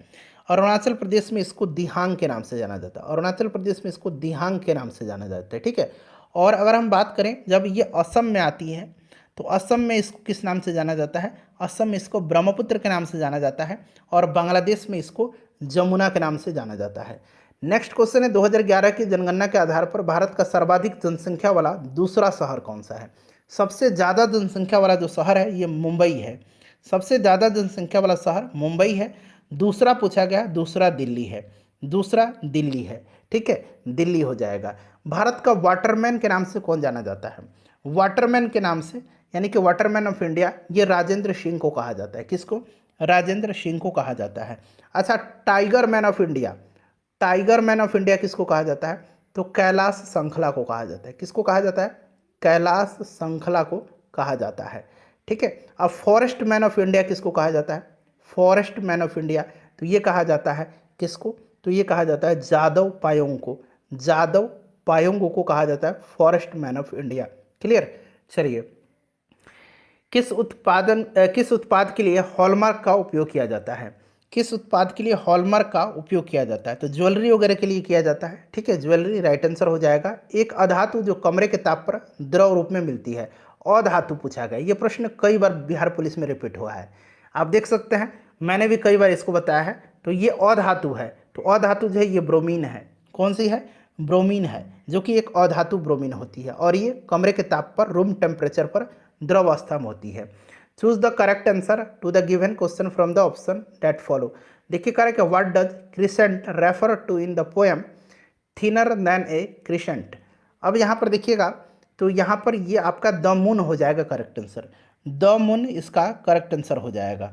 और अरुणाचल प्रदेश में इसको दिहांग के नाम से जाना जाता है। अरुणाचल प्रदेश में इसको दिहांग के नाम से जाना जाता है। ठीक है, और अगर हम बात करें जब ये असम में आती है तो असम में इसको किस नाम से जाना जाता है, असम में इसको ब्रह्मपुत्र के नाम से जाना जाता है। और बांग्लादेश में इसको जमुना के नाम से जाना जाता है। नेक्स्ट क्वेश्चन है 2011 की जनगणना के आधार पर भारत का सर्वाधिक जनसंख्या वाला दूसरा शहर कौन सा है। सबसे ज़्यादा जनसंख्या वाला जो शहर है ये मुंबई है। सबसे ज़्यादा जनसंख्या वाला शहर मुंबई है। दूसरा पूछा गया, दूसरा दिल्ली है। दूसरा दिल्ली है। ठीक है, दिल्ली हो जाएगा। भारत का वाटरमैन के नाम से कौन जाना जाता है। वाटरमैन के नाम से, यानी कि वाटरमैन ऑफ इंडिया, ये राजेंद्र सिंह को कहा जाता है। किसको, राजेंद्र सिंह को कहा जाता है। अच्छा, tiger man of India, tiger man of India किसको कहा जाता है, तो कैलाश संखला को कहा जाता है। किसको कहा जाता है, कैलाश संखला को कहा जाता है। ठीक है, अब फॉरेस्ट मैन ऑफ इंडिया किसको कहा जाता है, फॉरेस्ट मैन ऑफ इंडिया, तो ये कहा जाता है किसको, तो ये कहा जाता है जादव पायोंग को। जादव पायोंग को कहा जाता है forest man of India. Clear. चलिए, किस उत्पाद के लिए हॉलमार्क का उपयोग किया जाता है। किस उत्पाद के लिए हॉलमार्क का उपयोग किया जाता है, तो ज्वेलरी वगैरह के लिए किया जाता है। ठीक है, ज्वेलरी राइट आंसर हो जाएगा। एक अधातु जो कमरे के ताप पर द्रव रूप में मिलती है, अधातु पूछा गया। ये प्रश्न कई बार बिहार पुलिस में रिपीट हुआ है, आप देख सकते हैं, मैंने भी कई बार इसको बताया है। तो ये अधातु है, तो अधातु जो है ये ब्रोमीन है। कौन सी है, ब्रोमीन है, जो कि एक अधातु ब्रोमीन होती है। और ये कमरे के ताप पर, रूम टेम्परेचर पर द्रव अवस्था में होती है। Choose the correct answer to the given question from the option that follow. देखिए करेक्ट है, what does crescent refer to in the poem thinner than a crescent. अब यहाँ पर देखिएगा, तो यहाँ पर ये आपका द मून हो जाएगा करेक्ट आंसर। द मून इसका करेक्ट आंसर हो जाएगा।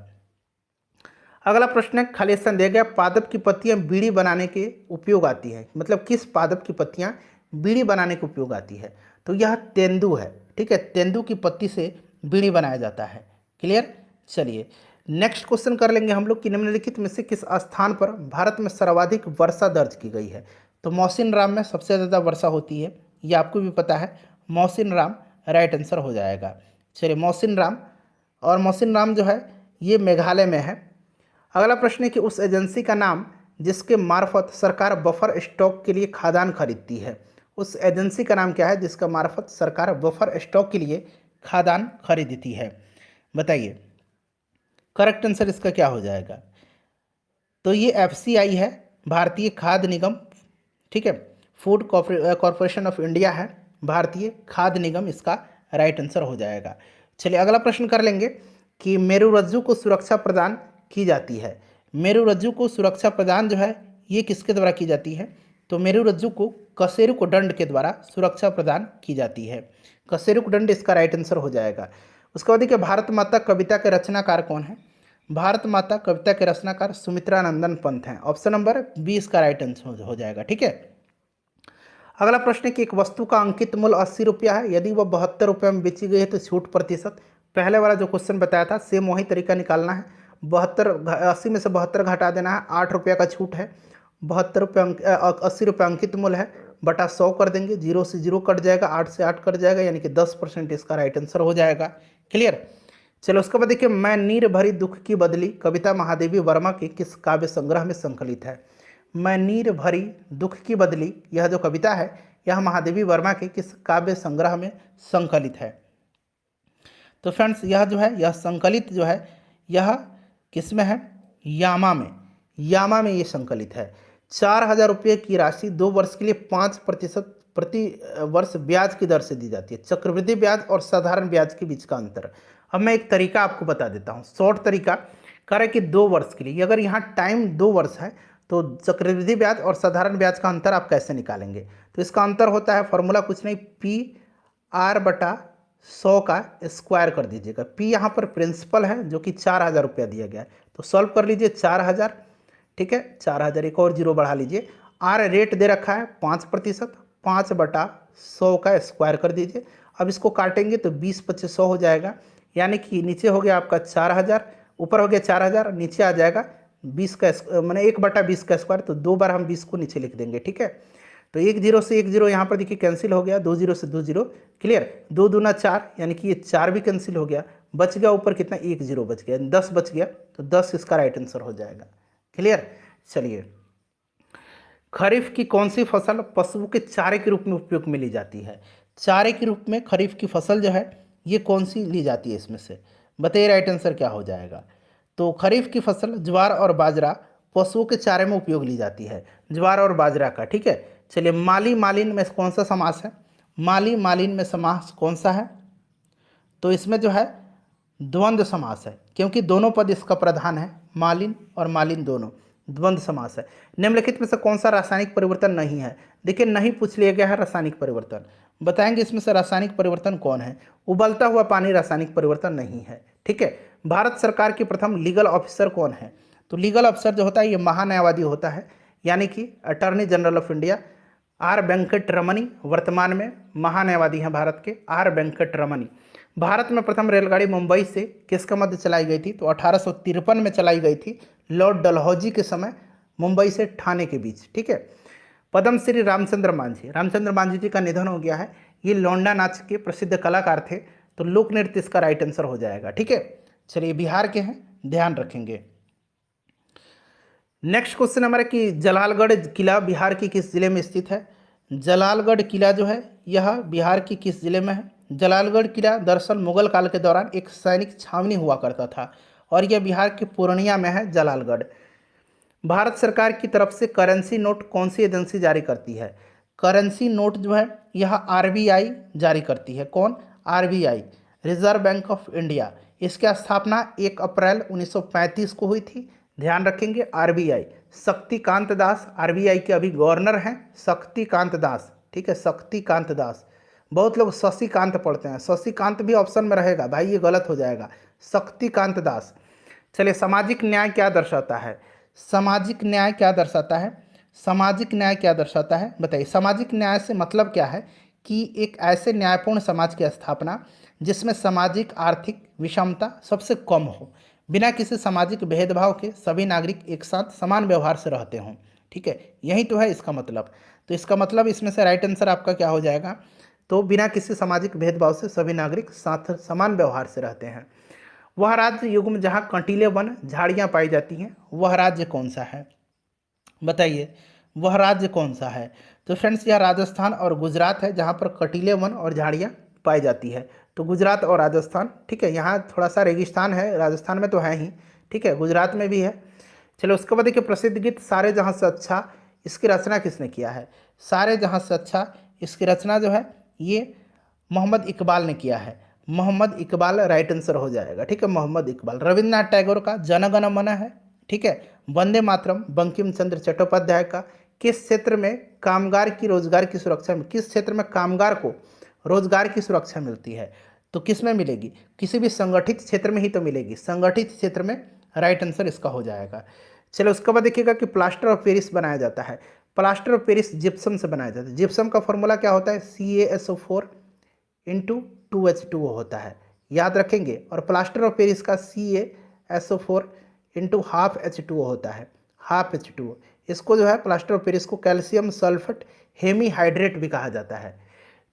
अगला प्रश्न है, खाली स्थान दिया गया, पादप की पत्तियां बीड़ी बनाने के उपयोग आती है। मतलब किस पादप की पत्तियां बीड़ी बनाने के उपयोग आती है, तो यह तेंदू है। ठीक है, तेंदू की पत्ती से बीड़ी बनाया जाता है। क्लियर। चलिए नेक्स्ट क्वेश्चन कर लेंगे हम लोग कि निम्नलिखित में से किस स्थान पर भारत में सर्वाधिक वर्षा दर्ज की गई है। तो मौसिन राम में सबसे ज़्यादा वर्षा होती है, ये आपको भी पता है। मौसिन राम राइट आंसर हो जाएगा। चलिए मौसिन राम, और मौसिन राम जो है ये मेघालय में है। अगला प्रश्न है कि उस एजेंसी का नाम जिसके मार्फत सरकार बफर स्टॉक के लिए खाद्यान्न खरीदती है। उस एजेंसी का नाम क्या है जिसका मार्फत सरकार बफर स्टॉक के लिए खाद्यान्न खरीदती है, बताइए। करेक्ट आंसर इसका क्या हो जाएगा, तो ये FCI है, भारतीय खाद्य निगम। ठीक है, फूड कॉरपोरेशन ऑफ इंडिया है, भारतीय खाद्य निगम इसका राइट आंसर हो जाएगा। चलिए अगला प्रश्न कर लेंगे कि मेरुरज्जु को सुरक्षा प्रदान की जाती है। मेरुरज्जु को सुरक्षा प्रदान जो है ये किसके द्वारा की जाती है, तो मेरुरज्जु को कशेरुक दंड के द्वारा सुरक्षा प्रदान की जाती है। कशेरुक दंड इसका राइट आंसर हो जाएगा। उसके बाद देखिए, भारत माता कविता के रचनाकार कौन है। भारत माता कविता के रचनाकार सुमित्रा नंदन पंत हैं। ऑप्शन नंबर बी इसका राइट आंसर हो जाएगा। ठीक है, अगला प्रश्न है कि एक वस्तु का अंकित मूल्य 80 रुपया है, यदि वह 72 रुपये में बेची गई है तो छूट प्रतिशत पहले वाला जो क्वेश्चन बताया था सेम वही तरीका निकालना है। 80 में से 72 घटा देना है, 8 रुपये का छूट है, 72 रुपये 80 रुपये अंकित मूल्य है, बटा 100 कर देंगे, 0 से 0 कट जाएगा, 8 से 8 कट जाएगा, यानी कि 10% इसका राइट आंसर हो जाएगा। क्लियर। चलो उसके बाद देखिए, मैं नीर भरी दुख की बदली कविता महादेवी वर्मा के किस काव्य संग्रह में संकलित है। मैं नीर भरी दुख की बदली, यह जो कविता है यह महादेवी वर्मा के किस काव्य संग्रह में संकलित है। तो फ्रेंड्स यह जो है, यह संकलित जो है यह किस में है, यामा में। यामा में ये संकलित है। 4,000 रुपये की राशि 2 वर्ष के लिए 5% प्रति वर्ष ब्याज की दर से दी जाती है। चक्रवृद्धि ब्याज और साधारण ब्याज के बीच का अंतर। अब मैं एक तरीका आपको बता देता हूँ, शॉर्ट तरीका। कह रहा है कि 2 वर्ष के लिए, अगर यहाँ टाइम 2 वर्ष है तो चक्रवृद्धि ब्याज और साधारण ब्याज का अंतर आप कैसे निकालेंगे। तो इसका अंतर होता है, फॉर्मूला कुछ नहीं, PR/100 का स्क्वायर कर दीजिएगा। P यहाँ पर प्रिंसिपल है जो कि 4,000 रुपया दिया गया है, तो सॉल्व कर लीजिए 4,000, ठीक है, 4,000, एक और जीरो बढ़ा लीजिए। R रेट दे रखा है 5%, 5/100 का स्क्वायर कर दीजिए। अब इसको काटेंगे तो 20/25 हो जाएगा, यानी कि नीचे हो गया आपका 4,000, ऊपर हो गया 4,000, नीचे आ जाएगा 20 का मैंने 1/20 का स्क्वायर, तो 2 बार हम 20 को नीचे लिख देंगे, ठीक है। तो 1 0 से 1 0 यहाँ पर देखिए कैंसिल हो गया, 2 0 से 2 0, क्लियर। 2 दूना 4, यानी कि ये 4 भी कैंसिल हो गया, बच गया ऊपर कितना, 1 0 बच गया, 10 बच गया, तो 10 इसका राइट आंसर हो जाएगा। क्लियर। चलिए, खरीफ की कौन सी फसल पशुओं के चारे के रूप में उपयोग में ली जाती है। चारे के रूप में खरीफ की फसल जो है ये कौन सी ली जाती है, इसमें से बताइए राइट आंसर क्या हो जाएगा। तो खरीफ की फसल ज्वार और बाजरा पशुओं के चारे में उपयोग ली जाती है, ज्वार और बाजरा का, ठीक है। चलिए, माली मालिन में कौन सा समास है, माली मालिन में समास कौन सा है। तो इसमें जो है द्वंद्व समास है, क्योंकि दोनों पद इसका प्रधान है, मालिन और मालिन दोनों द्वंद्व समास है। निम्नलिखित में से कौन सा रासायनिक परिवर्तन नहीं है। देखिए, नहीं पूछ लिया गया है रासायनिक परिवर्तन, बताएंगे इसमें से रासायनिक परिवर्तन कौन है। उबलता हुआ पानी रासायनिक परिवर्तन नहीं है, ठीक है। भारत सरकार की प्रथम लीगल ऑफिसर कौन है। तो लीगल ऑफिसर जो होता है ये महान्यायवादी होता है, यानी कि attorney general of India R Venkat Ramani वर्तमान में महान्यायवादी हैं भारत के, R वेंकट रमनी। भारत में प्रथम रेलगाड़ी मुंबई से किसके मध्य चलाई गई थी। तो 1853 में चलाई गई थी, लॉर्ड डलहौजी के समय, मुंबई से ठाणे के बीच, ठीक है। पद्मश्री रामचंद्र मांझी, रामचंद्र मांझी जी का निधन हो गया है, ये लौंडा नाच के प्रसिद्ध कलाकार थे, तो लोक नृत्य इसका राइट आंसर हो जाएगा, ठीक है। चलिए, बिहार के हैं, ध्यान रखेंगे। नेक्स्ट क्वेश्चन हमारा कि जलालगढ़ किला बिहार की किस जिले में स्थित है। जलालगढ़ किला जो है यह बिहार की किस जिले में है। जलालगढ़ किला दरअसल मुगल काल के दौरान एक सैनिक छावनी हुआ करता था, और यह बिहार के पूर्णिया में है जलालगढ़। भारत सरकार की तरफ से करेंसी नोट कौन सी एजेंसी जारी करती है। करेंसी नोट जो है यह RBI जारी करती है। कौन, RBI, reserve bank of India. इसकी स्थापना 1 अप्रैल 1935 को हुई थी, ध्यान रखेंगे। RBI, शक्तिकांत दास RBI के अभी गवर्नर हैं, शक्तिकांत दास, ठीक है, शक्तिकांत दास। बहुत लोग शशिकांत पढ़ते हैं, शशिकांत भी ऑप्शन में रहेगा भाई, ये गलत हो जाएगा, शक्तिकांत दास। चलिए, सामाजिक न्याय क्या दर्शाता है। सामाजिक न्याय क्या दर्शाता है, सामाजिक न्याय क्या दर्शाता है, बताइए। सामाजिक न्याय से मतलब क्या है कि एक ऐसे न्यायपूर्ण समाज की स्थापना जिसमें सामाजिक आर्थिक विषमता सबसे कम हो, बिना किसी सामाजिक भेदभाव के सभी नागरिक एक साथ समान व्यवहार से रहते हों, ठीक है, यही तो है इसका मतलब। तो इसका मतलब इसमें से राइट आंसर आपका क्या हो जाएगा, तो बिना किसी सामाजिक भेदभाव से सभी नागरिक साथ समान व्यवहार से रहते हैं। वह राज्य युग में जहाँ कंटीले वन झाड़ियाँ पाई जाती हैं, वह राज्य कौन सा है, बताइए, वह राज्य कौन सा है। तो फ्रेंड्स, यह राजस्थान और गुजरात है जहाँ पर कटीले वन और झाड़ियाँ पाई जाती है। तो गुजरात और राजस्थान, ठीक है, यहाँ थोड़ा सा रेगिस्तान है, राजस्थान में तो है ही, ठीक है, गुजरात में भी है। चलो, उसके बाद देखिए, प्रसिद्ध गीत सारे जहाँ से अच्छा, इसकी रचना किसने किया है। सारे जहाँ से अच्छा, इसकी रचना जो है ये मोहम्मद इकबाल ने किया है। मोहम्मद इकबाल राइट आंसर हो जाएगा, ठीक है, मोहम्मद इकबाल। रविन्द्रनाथ टैगोर का जन गण मन है, ठीक है। वंदे मातरम बंकिम चंद्र चट्टोपाध्याय का। किस क्षेत्र में कामगार की रोजगार की सुरक्षा में, किस क्षेत्र में कामगार को रोजगार की सुरक्षा मिलती है। तो किस में मिलेगी, किसी भी संगठित क्षेत्र में ही तो मिलेगी, संगठित क्षेत्र में राइट आंसर इसका हो जाएगा। चलो, उसके बाद देखिएगा कि प्लास्टर ऑफ पेरिस बनाया जाता है। प्लास्टर ऑफ पेरिस जिप्सम से बनाया जाता है। जिप्सम का फॉर्मूला क्या होता है, CaSO4 × 2H2O होता है, याद रखेंगे। और प्लास्टर ऑफ पेरिस का CaSO4 इंटू हाफ H2O होता है, हाफ H2O। इसको जो है प्लास्टर ऑफ पेरिस को कैल्शियम सल्फेट हेमीहाइड्रेट भी कहा जाता है।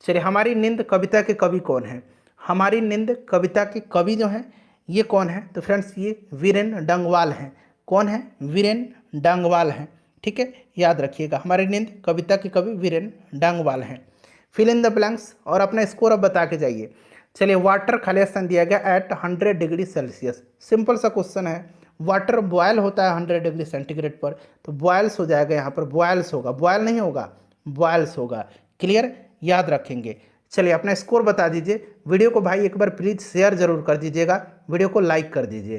चलिए, हमारी नींद कविता के कवि कौन है? हमारी नींद कविता के कवि जो हैं ये कौन है? तो फ्रेंड्स ये वीरेन डंगवाल हैं। कौन है? वीरेन डंगवाल हैं। ठीक है, याद रखिएगा, हमारी नींद कविता के कवि वीरेन डंगवाल हैं। फिल इन द ब्लैंक्स और अपना स्कोर अब बता के जाइए। चलिए, वाटर खाली स्थान दिया गया एट 100 डिग्री सेल्सियस। सिंपल सा क्वेश्चन है, वाटर बॉयल होता है 100 डिग्री सेंटीग्रेड पर, तो बॉयल्स हो जाएगा, यहाँ पर बॉयल्स होगा, बॉयल नहीं होगा, बॉयल्स होगा। क्लियर, याद रखेंगे। चलिए, अपना स्कोर बता दीजिए। वीडियो को भाई एक बार प्लीज़ शेयर जरूर कर दीजिएगा, वीडियो को लाइक कर दीजिए।